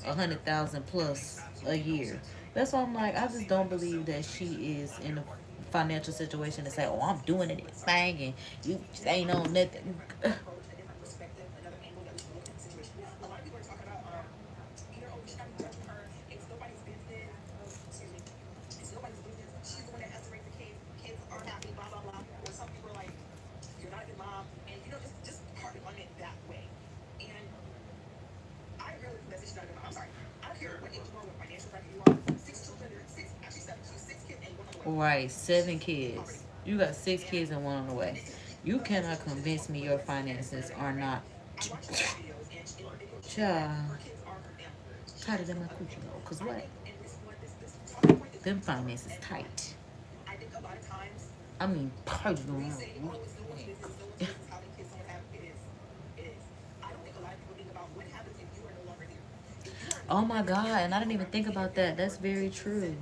100,000 plus a year. That's why I'm like, I just don't believe that she is in a financial situation to say, "Oh, I'm doing it thing," and you just ain't on nothing. approach, a different perspective, another angle that we can look at the situation. A lot of people are talking about, we should not be judging her. It's nobody's business. Excuse me. It's nobody's business. She's the one that has to raise the kids. Kids aren't happy, blah, blah, blah. Or some people are like, you're not a good mom. And, just harping on it that way. And I agree with that she's not a good mom. I'm sorry. I don't care what age you are, what financial bracket you are. 6 children, actually 7, she's 6 kids and 1 on the way. Right, 7 kids. You got 6 kids and 1 on the way. You cannot convince me your finances are not. Child. Tighter than my coochie hole. Cause what? Them finances tight. I think a lot of times I mean, tight. we say, oh, it's no one's business, no one's business how the kids someone have. It is. It is. I don't think a lot of people think about what happens if you are no longer there. If you are Oh my God, and I didn't even think about that. That's very true.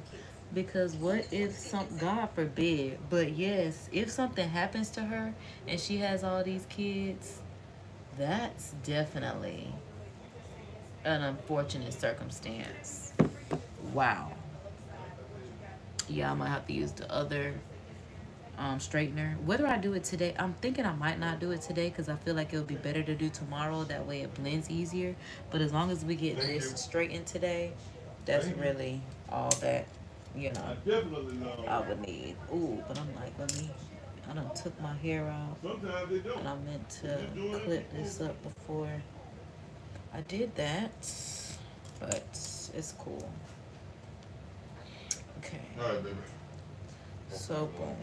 Because what if God forbid, but yes, if something happens to her and she has all these kids, that's definitely an unfortunate circumstance. Wow. Yeah, I might have to use the other straightener. Whether I do it today, I'm thinking I might not do it today because I feel like it'll be better to do tomorrow. That way it blends easier. But as long as we get this straightened today, that's really all that, you know, I would need. Ooh, but I'm like, I done took my hair out. And I meant to clip this up before I did that. But it's cool. Okay. All right, baby. So boom.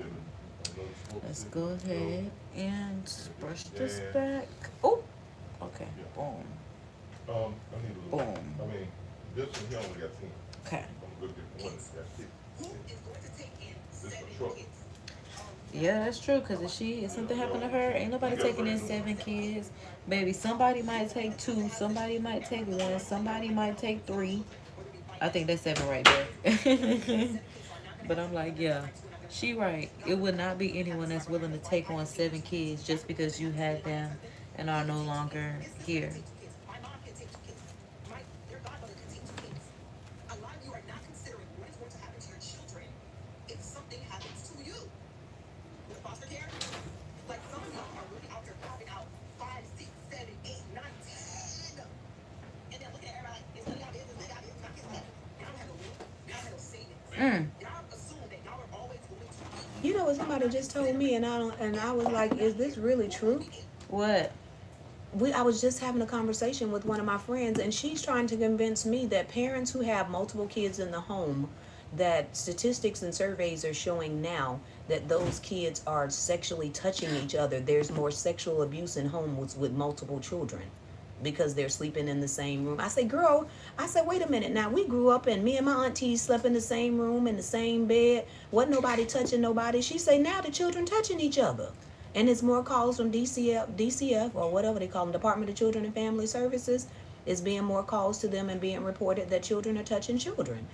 Let's go ahead and brush this back. Oh, okay. Boom. I need a little. Boom. I mean, this one here only got 10. Okay. I'm gonna get one that's got 6. who is going to take in This 7 is a truck. kids? Yeah, that's true. Cause if something happened to her, ain't nobody taking in 7 kids. Baby, somebody might take 2. Somebody might take 1. Somebody might take 3. I think that's 7 right there. But I'm like, yeah, she right. It would not be anyone that's willing to take on 7 kids just because you had them and are no longer here. My mom can take 2 kids. Their godmother can take 2 kids. A lot of you are not considering what is going to happen to your children if something happens to you. With foster care, like some of y'all are really out there popping out 5, 6, 7, 8, 9, 10. And then looking at everybody, it's none of y'all business, none of y'all business, not kids left. Y'all don't have no will, y'all don't have no savings. Y'all assume that y'all are always going to be. You know what somebody just told me, and I was like, is this really true? What? I was just having a conversation with one of my friends, and she's trying to convince me that parents who have multiple kids in the home, that statistics and surveys are showing now that those kids are sexually touching each other. There's more sexual abuse in homes with multiple children because they're sleeping in the same room. I say, girl, wait a minute now. We grew up and me and my aunties slept in the same room, in the same bed. Wasn't nobody touching nobody. She say now the children touching each other. And it's more calls from DCF or whatever they call them, Department of Children and Family Services. It's being more calls to them and being reported that children are touching children.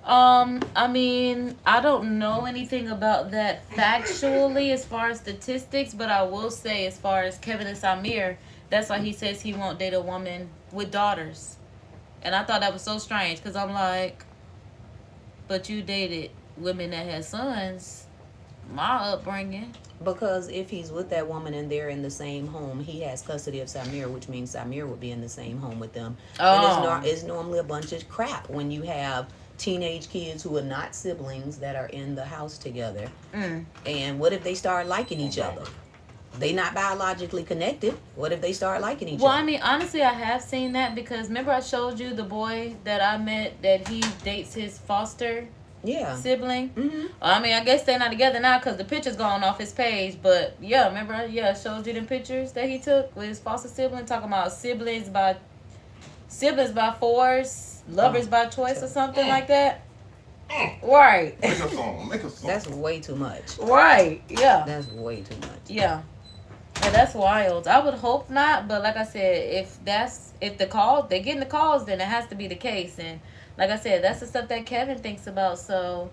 I mean, I don't know anything about that factually as far as statistics, but I will say as far as Kevin and Samir, that's why he says he won't date a woman with daughters. And I thought that was so strange because I'm like, but you dated women that had sons. My upbringing. Because if he's with that woman and they're in the same home, he has custody of Samir, which means Samir would be in the same home with them. Oh. And it's normally a bunch of crap when you have teenage kids who are not siblings that are in the house together. And what if they start liking each other? They not biologically connected. What if they start liking each Well, other? I mean, honestly, I have seen that because remember I showed you the boy that I met that he dates his foster Yeah. sibling. I mean, I guess they're not together now because the picture's gone off his page. But yeah, remember, I showed you them pictures that he took with his foster sibling, talking about siblings by force, lovers by choice, or something like that. Right. Make a song. Make a song. That's way too much. Right. Yeah. That's way too much. Yeah. And that's wild. I would hope not, but like I said, if they're getting the calls, then it has to be the case. And like I said, that's the stuff that Kevin thinks about. So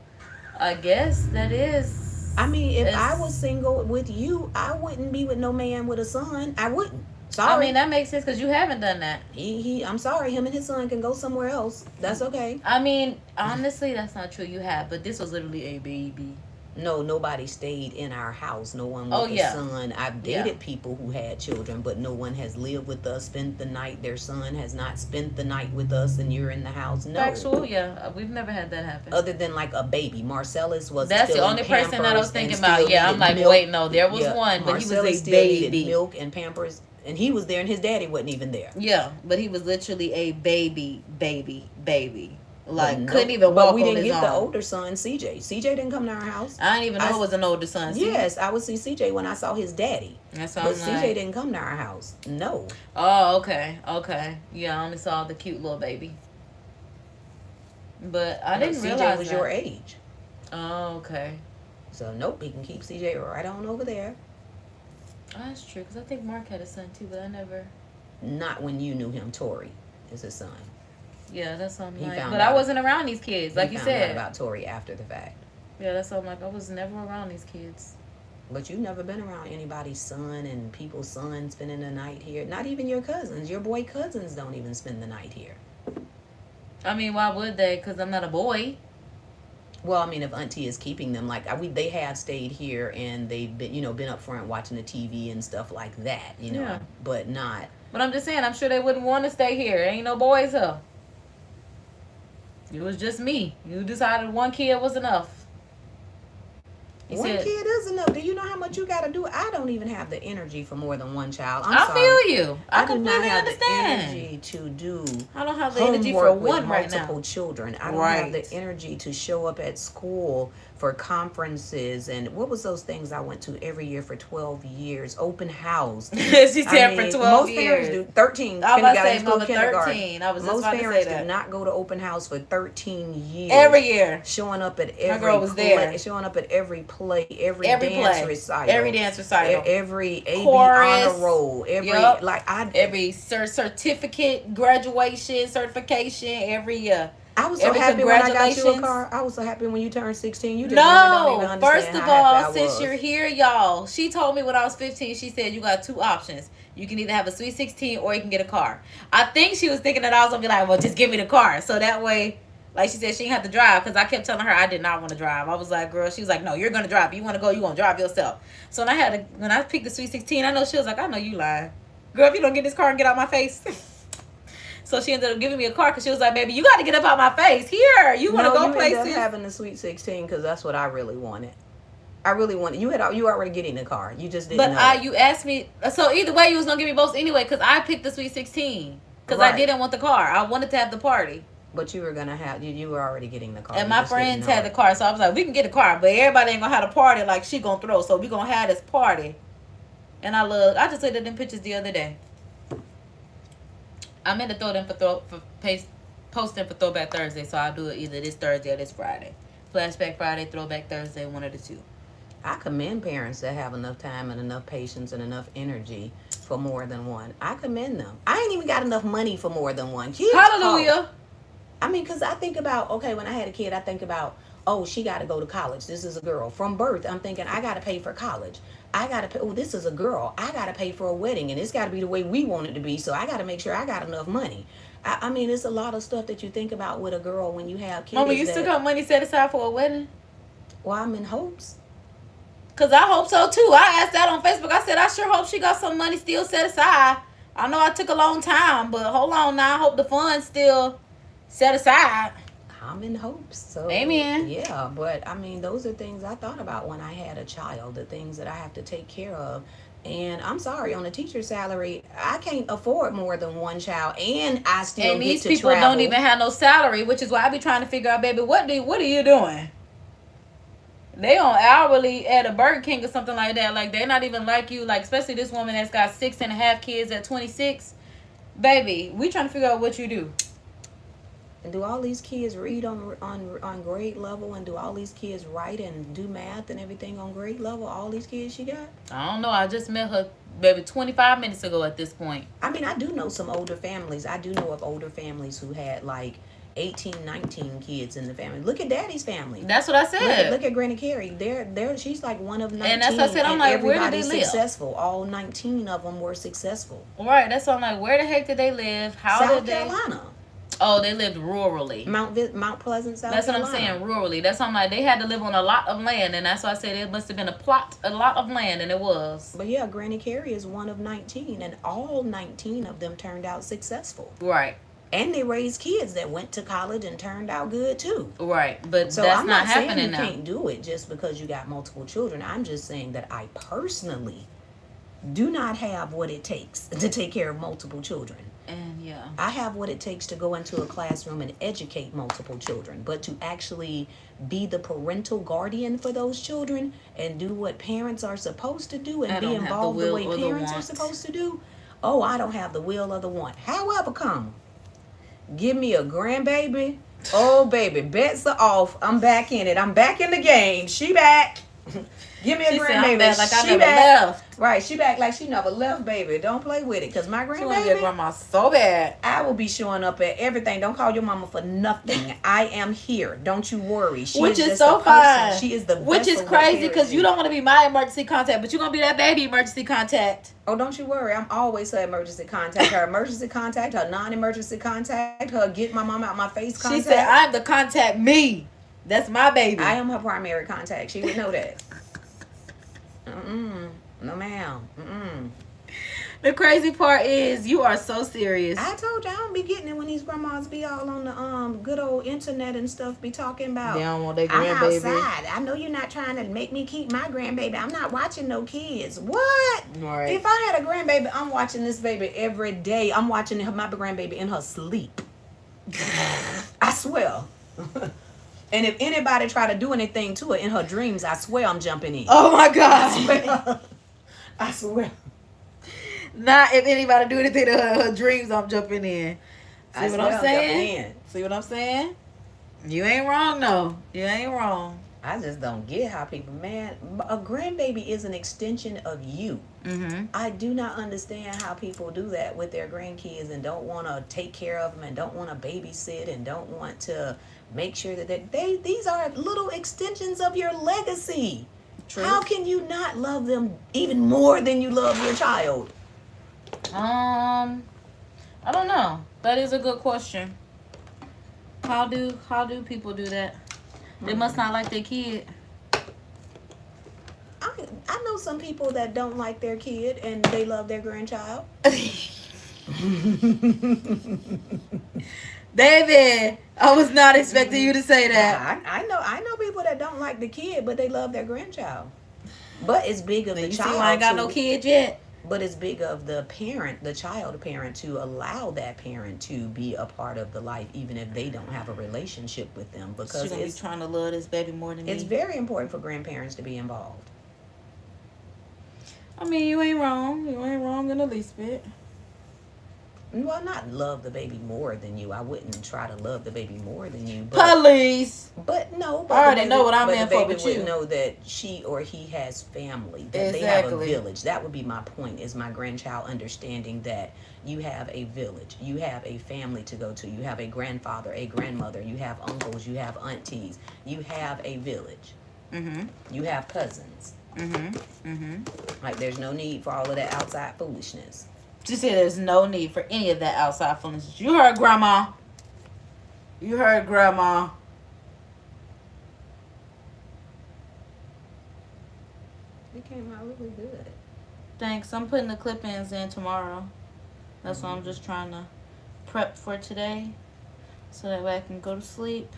I guess that is I mean, if I was single with you, I wouldn't be with no man with a son. I wouldn't. Sorry. I mean, that makes sense because you haven't done that. I'm sorry. Him and his son can go somewhere else. That's okay. I mean, honestly, that's not true. You have, but this was literally a baby. No, nobody stayed in our house. No one with a son. I've dated people who had children, but no one has lived with us, spent the night. Their son has not spent the night with us, and you're in the house. No. Factual, yeah. We've never had that happen. Other than like a baby. Marcellus was That's still the only in person that I was Pampers thinking and about. still Yeah, I'm needed like, milk. wait, no, there was one, but Marcellus he was a still needed baby. milk and Pampers, and he was there, and his daddy wasn't even there. Yeah, but he was literally a baby. Like, But couldn't even walk But we on didn't his get the own. older son, CJ. CJ didn't come to our house. I didn't even know it was an older son. See? Yes, I would see CJ when I saw his daddy. That's what But I'm CJ like. didn't come to our house. No. Oh, okay. Yeah, I only saw the cute little baby. But I didn't realize CJ was that. your age. Oh, okay. So, nope, he can keep CJ right on over there. Oh, that's true, because I think Mark had a son too, but I never... Not when you knew him. Tori is his son. Yeah, that's what I'm He like. found But out. I wasn't around these kids, like He you found out said. about Tori after the fact. Yeah, that's what I'm like. I was never around these kids. But you've never been around anybody's son and people's sons spending the night here. Not even your cousins. Your boy cousins don't even spend the night here. I mean, why would they? Because I'm not a boy. Well, I mean, if Auntie is keeping them, like they have stayed here and they've been up front watching the TV and stuff like that, Yeah. but not. But I'm just saying, I'm sure they wouldn't want to stay here. Ain't no boys here. It was just me. You decided one kid was enough. One kid is enough. Do you know how much you got to do? I don't even have the energy for more than one child. I'm sorry. feel you. I do not completely have understand. the energy to do. I don't have the energy for homework with one right now. multiple children. I don't Right. have the energy to show up at school for conferences and what was those things I went to every year for 12 years? Open house. She said for 12 most years. parents do 13. I was about to say, kindergarten, school, Mama, kindergarten. 13. I was just Most about to say parents that. do not go to open house for 13 years. Every year. Showing up at every girl was play, there. showing up at every play, every Every dance play. recital. Every dance recital. Every AB Chorus. honor roll. Every Yup. every certificate, graduation, certification, every year. I was so every happy when I got you a congratulations. car. I was so happy when you turned 16. You just really don't even No, understand first of how happy I all, since was. you're here, y'all, she told me when I was 15, she said you got two options. You can either have a sweet 16 or you can get a car. I think she was thinking that I was going to be like, well, just give me the car. So that way, like she said, she didn't have to drive because I kept telling her I did not want to drive. I was like, girl, she was like, no, you're going to drive. You want to go, you're going to drive yourself. So when I picked the sweet 16, I know she was like, I know you lying. Girl, if you don't get this car and get out my face. So she ended up giving me a car because she was like, baby, you got to get up out my face. Here, you want to go you ended places. up having the sweet 16 because that's what I really wanted. I really wanted. You already getting the car. You just didn't But know. you asked me, so either way, you was going to give me both anyway because I picked the sweet 16 because I Right. didn't want the car. I wanted to have the party. But you were gonna have you were already getting the car. And You my just didn't friends know had it. the car. So I was like, we can get a car. But everybody ain't going to have a party like she going to throw. So we going to have this party. And I just looked at them pictures the other day. I meant to throw them posting for Throwback Thursday. So I'll do it either this Thursday or this Friday. Flashback Friday, Throwback Thursday, one of the two. I commend parents that have enough time and enough patience and enough energy for more than one. I commend them. I ain't even got enough money for more than one. Kids Hallelujah. cost. I mean, because I think about, okay, when I had a kid, I think about, oh, she got to go to college. This is a girl. From birth, I'm thinking, I got to pay for college. I got to pay, oh, this is a girl. I got to pay for a wedding, and it's got to be the way we want it to be, so I got to make sure I got enough money. I mean, it's a lot of stuff that you think about with a girl when you have kids. Mama, you still got money set aside for a wedding? Well, I'm in hopes. Because I hope so, too. I asked that on Facebook. I said, I sure hope she got some money still set aside. I know I took a long time, but hold on now. I hope the funds still set aside. I'm in hopes. So Amen. Yeah, but I mean, those are things I thought about when I had a child, the things that I have to take care of. And I'm sorry, on a teacher's salary, I can't afford more than one child, and I still And get these to people travel. don't even have no salary, which is why I be trying to figure out, baby, what are you doing? They on hourly at a Burger King or something like that. Like, they're not even like you. Like, especially this woman that's got 6.5 kids at 26. Baby, we trying to figure out what you do. And do all these kids read on grade level, and do all these kids write and do math and everything on grade level? All these kids she got? I don't know. I just met her, baby, 25 minutes ago at this point. I mean, I do know some older families. I do know of older families who had like 18, 19 kids in the family. Look at Daddy's family. That's what I said. Look at Granny Carrie. She's like one of 19. And that's what I said. I'm like, where did they live? Successful. All 19 of them were successful. Right. That's what I'm like. Where the heck did they live? How South did they? Carolina. Oh, they lived rurally. Mount Pleasant, South That's Carolina. what I'm saying, rurally. That's what I'm like. They had to live on a lot of land, and that's why I said it must have been a lot of land, and it was. But yeah, Granny Carrie is one of 19, and all 19 of them turned out successful. Right. And they raised kids that went to college and turned out good too. Right, but so that's I'm not saying happening you now. can't do it just because you got multiple children. I'm just saying that I personally do not have what it takes to take care of multiple children. And yeah, I have what it takes to go into a classroom and educate multiple children, but to actually be the parental guardian for those children and do what parents are supposed to do and be involved the way parents are supposed to do, oh, I don't have the will or the want. However come, give me a grandbaby. Oh, baby, bets are off. I'm back in it. I'm back in the game. She back. Give me a grandbaby. Like I she never back. left. Right, she back like she never left, baby. Don't play with it, because my She want to be a grandbaby, grandma so bad. I will be showing up at everything. Don't call your mama for nothing. I am here. Don't you worry. She Which is just so a person. fine. She is the Which best is of what crazy parents because you do. don't want to be my emergency contact, but you're going to be that baby emergency contact. Oh, don't you worry. I'm always her emergency contact. Her emergency contact, her non-emergency contact, her get my mama out my face contact. She said, I'm the contact me. That's my baby. I am her primary contact. She would know that. No, ma'am. The crazy part is you are so serious. I told you I don't be getting it when these grandmas be all on the good old internet and stuff be talking about. They don't want their I'm grandbaby. outside. I know you're not trying to make me keep my grandbaby. I'm not watching no kids. What? Right. If I had a grandbaby, I'm watching this baby every day. I'm watching my grandbaby in her sleep. I swear. And if anybody try to do anything to her in her dreams, I swear I'm jumping in. Oh my God. I swear. I swear. Not if anybody do anything to her dreams, I'm jumping in. See what I'm saying? See what I'm saying? You ain't wrong, though. You ain't wrong. I just don't get how people, man, a grandbaby is an extension of you. Mm-hmm. I do not understand how people do that with their grandkids and don't want to take care of them and don't want to babysit and don't want to make sure that these are little extensions of your legacy. True. How can you not love them even more than you love your child? I don't know. That is a good question. How do people do that? They must not like their kid. I know some people that don't like their kid and they love their grandchild. David, I was not expecting you to say that. I know people that don't like the kid, but they love their grandchild. But it's big of the You see child. why I ain't got to- no kid yet? But it's big of the parent, the child parent, to allow that parent to be a part of the life, even if they don't have a relationship with them. Because She's gonna be trying to love this baby more than it's me. very important for grandparents to be involved. I mean, you ain't wrong. You ain't wrong in the least bit. Well, not love the baby more than you. I wouldn't try to love the baby more than you. But, Police. but no. But I already the baby, know what I'm but in the for baby with would you. know that she or he has family. That they have a Exactly. village. That would be my point, is my grandchild understanding that you have a village. You have a family to go to. You have a grandfather, a grandmother. You have uncles. You have aunties. You have a village. Mm-hmm. You have cousins. Mm-hmm. Mm-hmm. Like, there's no need for all of that outside foolishness. She said there's no need for any of that outside foolishness. You heard, Grandma. You heard, Grandma. It came out really good. Thanks. I'm putting the clip-ins in tomorrow. That's why I'm just trying to prep for today, so that way I can go to sleep.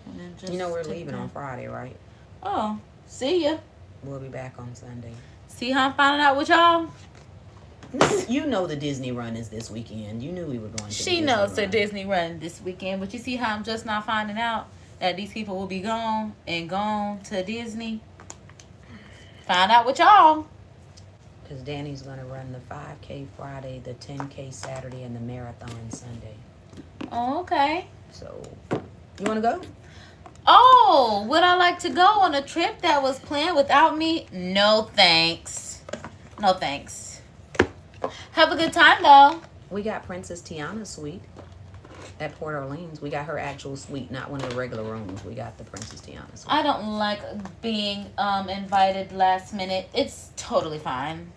And then just You know we're take leaving a on nap. Friday, right? Oh, see ya. We'll be back on Sunday. See how I'm finding out with y'all? You know the Disney run is this weekend. You knew we were going to. She knows the Disney run this weekend, but you see how I'm just not finding out that these people will be gone to Disney? Find out with y'all. Because Danny's going to run the 5K Friday, the 10K Saturday, and the marathon Sunday. Oh, okay. So, you want to go? Oh, would I like to go on a trip that was planned without me? No, thanks. No, thanks. Have a good time, though. We got Princess Tiana's suite. At Port Orleans, we got her actual suite, not one of the regular rooms. We got the Princess Tiana suite. I don't like being invited last minute. It's totally fine.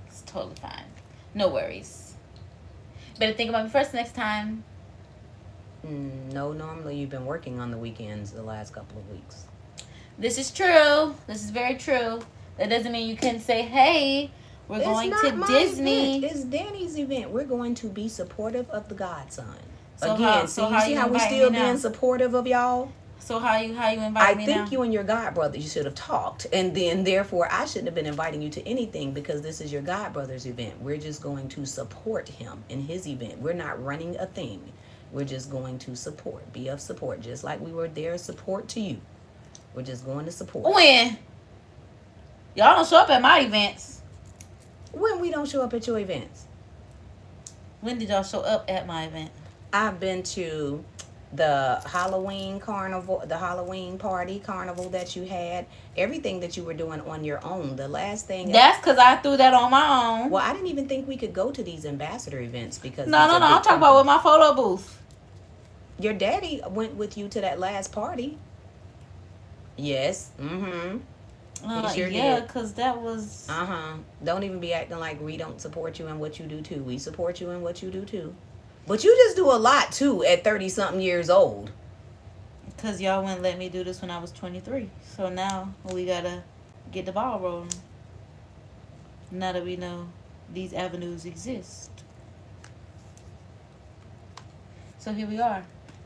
It's totally fine. No worries. Better think about me first next time. No, normally you've been working on the weekends the last couple of weeks. This is true. This is very true. That doesn't mean you can say, hey, we're going to Disney. Event. It's Danny's event. We're going to be supportive of the godson. So Again, how, see, so you how see you how we invite still me now? being supportive of y'all? So how you invite I me think now? you and your god brother, you should have talked. And then, therefore, I shouldn't have been inviting you to anything because this is your god brother's event. We're just going to support him in his event. We're not running a thing. We're just going to support, be of support, just like we were there support to you. We're just going to support. When? Y'all don't show up at my events. When we don't show up at your events? When did y'all show up at my event? I've been to the Halloween carnival, the Halloween party carnival that you had, everything that you were doing on your own. The last thing. That's because I threw that on my own. Well, I didn't even think we could go to these ambassador events because No. I'm talking about with my photo booth. Your daddy went with you to that last party. Yes. Mm-hmm. He sure Yeah, did. because that was... Don't even be acting like we don't support you in what you do too. We support you in what you do too. But you just do a lot too at 30-something years old. Because y'all wouldn't let me do this when I was 23. So now we got to get the ball rolling. Now that we know these avenues exist. So here we are,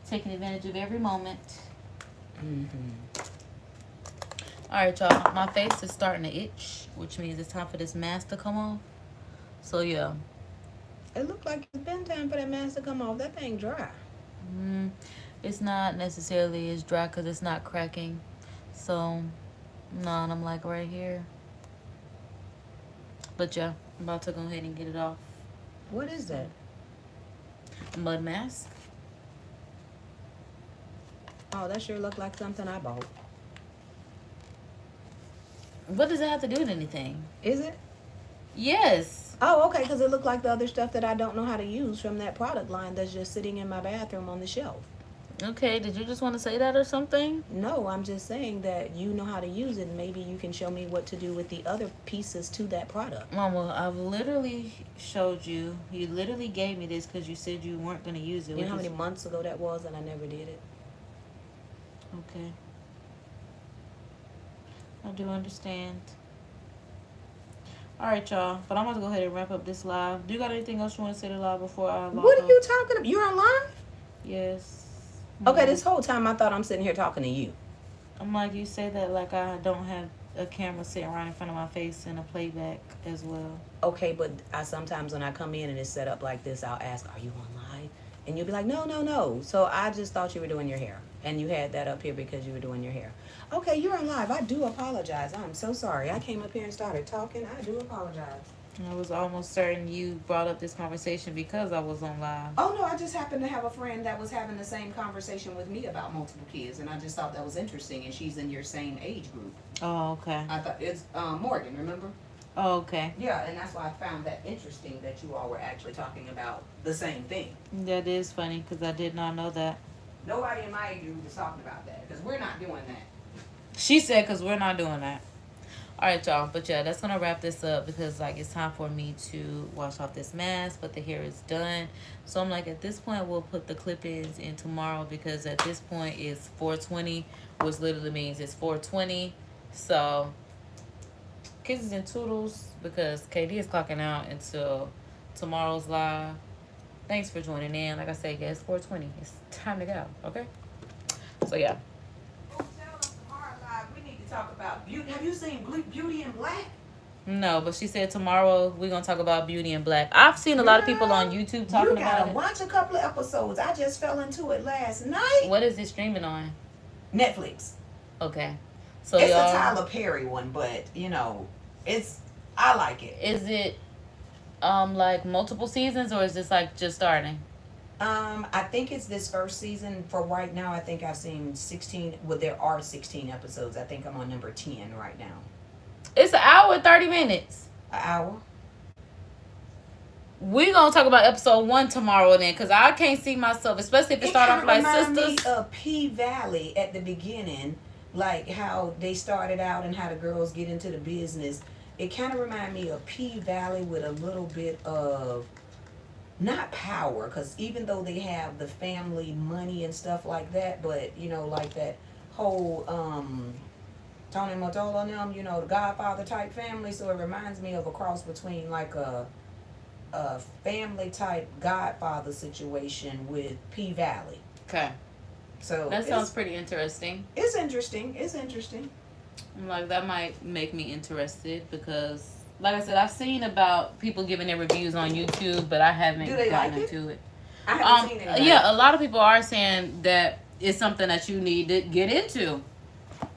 taking advantage of every moment. All right, y'all. My face is starting to itch, which means it's time for this mask to come off. So, yeah. It looked like it's been time for that mask to come off. That thing dry. It's not necessarily as dry because it's not cracking. So, no, and I'm like right here. But, yeah, I'm about to go ahead and get it off. What is that? Mud mask. Oh, that sure looked like something I bought. What does it have to do with anything? Is it? Yes. Oh, okay, because it looked like the other stuff that I don't know how to use from that product line that's just sitting in my bathroom on the shelf. Okay, did you just want to say that or something? No, I'm just saying that you know how to use it. Maybe you can show me what to do with the other pieces to that product. Mama, I've literally showed you. You literally gave me this because you said you weren't going to use it. You know how many months ago that was and I never did it? Okay. I do understand. Alright, y'all. But I'm going to go ahead and wrap up this live. Do you got anything else you want to say to live before I log What are off? you talking about? You're on live? Yes. Okay, this whole time I thought I'm sitting here talking to you. I'm like, you say that like I don't have a camera sitting right in front of my face and a playback as well. Okay, but I sometimes when I come in and it's set up like this, I'll ask, are you on live? And you'll be like, no. So I just thought you were doing your hair. And you had that up here because you were doing your hair. Okay, you're on live. I do apologize. I'm so sorry. I came up here and started talking. I do apologize. I was almost certain you brought up this conversation because I was on live. Oh, no, I just happened to have a friend that was having the same conversation with me about multiple kids. And I just thought that was interesting. And she's in your same age group. Oh, okay. I thought it's Morgan, remember? Oh, okay. Yeah, and that's why I found that interesting that you all were actually talking about the same thing. That is funny because I did not know that. Nobody in my age group is talking about that because we're not doing that. She said because we're not doing that. All right, y'all. But, yeah, that's going to wrap this up because, like, it's time for me to wash off this mask, but the hair is done. So, I'm like, at this point, we'll put the clip-ins in tomorrow because at this point, it's 4:20, which literally means it's 4:20. So, kisses and toodles because KD is clocking out until tomorrow's live. Thanks for joining in. Like I said, guys, 4:20. It's time to go, okay? So, yeah. We need to talk about beauty. Have you seen Beauty in Black? No, but she said tomorrow we're going to talk about Beauty in Black. I've seen a lot of people on YouTube talking about it. You gotta watch a couple of episodes. I just fell into it last night. What is it streaming on? Netflix. Okay. So It's y'all, a Tyler Perry one, but, you know, I like it. is it like multiple seasons or is this like just starting? I think it's this first season. For right now, I think I've seen 16. Well, there are 16 episodes. I think I'm on number 10 right now. It's an hour and 30 minutes. An hour. we gonna talk about episode 1 tomorrow then, because I can't see myself, especially if it start off like sisters. Me of P Valley at the beginning, like how they started out and how the girls get into the business. It kind of reminded me of P Valley with a little bit of, not power, because even though they have the family money and stuff like that, but you know, like that whole Tony Motola and them, you know, the Godfather type family. So it reminds me of a cross between like a family type Godfather situation with P Valley. Okay. So that sounds pretty interesting. It's interesting. It's interesting. I'm like, that might make me interested because, like I said, I've seen about people giving their reviews on YouTube, but I haven't gotten into it. I haven't seen it. Yeah, a lot of people are saying that it's something that you need to get into.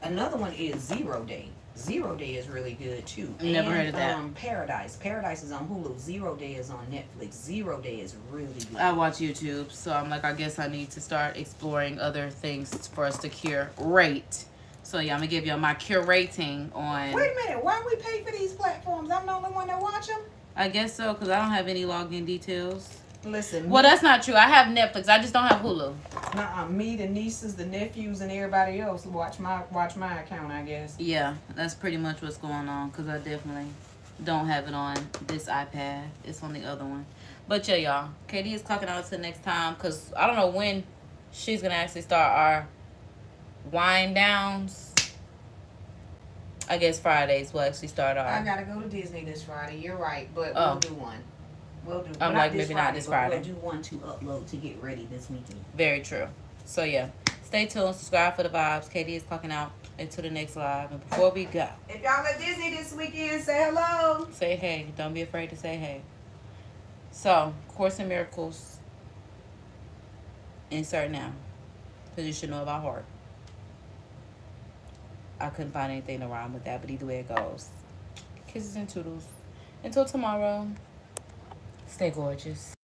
Another one is 0 Day. 0 Day is really good too. Never heard of that. Paradise. Paradise is on Hulu. 0 Day is on Netflix. 0 Day is really good. I watch YouTube, so I'm like, I guess I need to start exploring other things for us to curate. So yeah, I'm gonna give you my curating on. Wait a minute, why we pay for these platforms? I'm the only one that watch them. I guess so, because I don't have any login details. Listen. Well, that's not true. I have Netflix. I just don't have Hulu. Me, the nieces, the nephews, and everybody else watch my account, I guess. Yeah, that's pretty much what's going on, because I definitely don't have it on this iPad. It's on the other one. But yeah, y'all, KD is clocking out until next time, because I don't know when she's going to actually start our wind downs. I guess Fridays will actually start our... I got to go to Disney this Friday. You're right, but we'll do one. We'll do. I'm like, maybe not this Friday. We'll do one to upload to get ready this weekend. Very true. So yeah, stay tuned. Subscribe for the vibes. KD is clocking out until the next live. And before we go, if y'all at Disney this weekend, say hello. Say hey. Don't be afraid to say hey. So, Course in Miracles. Insert now, because you should know about heart. I couldn't find anything to rhyme with that, but either way it goes. Kisses and toodles. Until tomorrow. Stay gorgeous.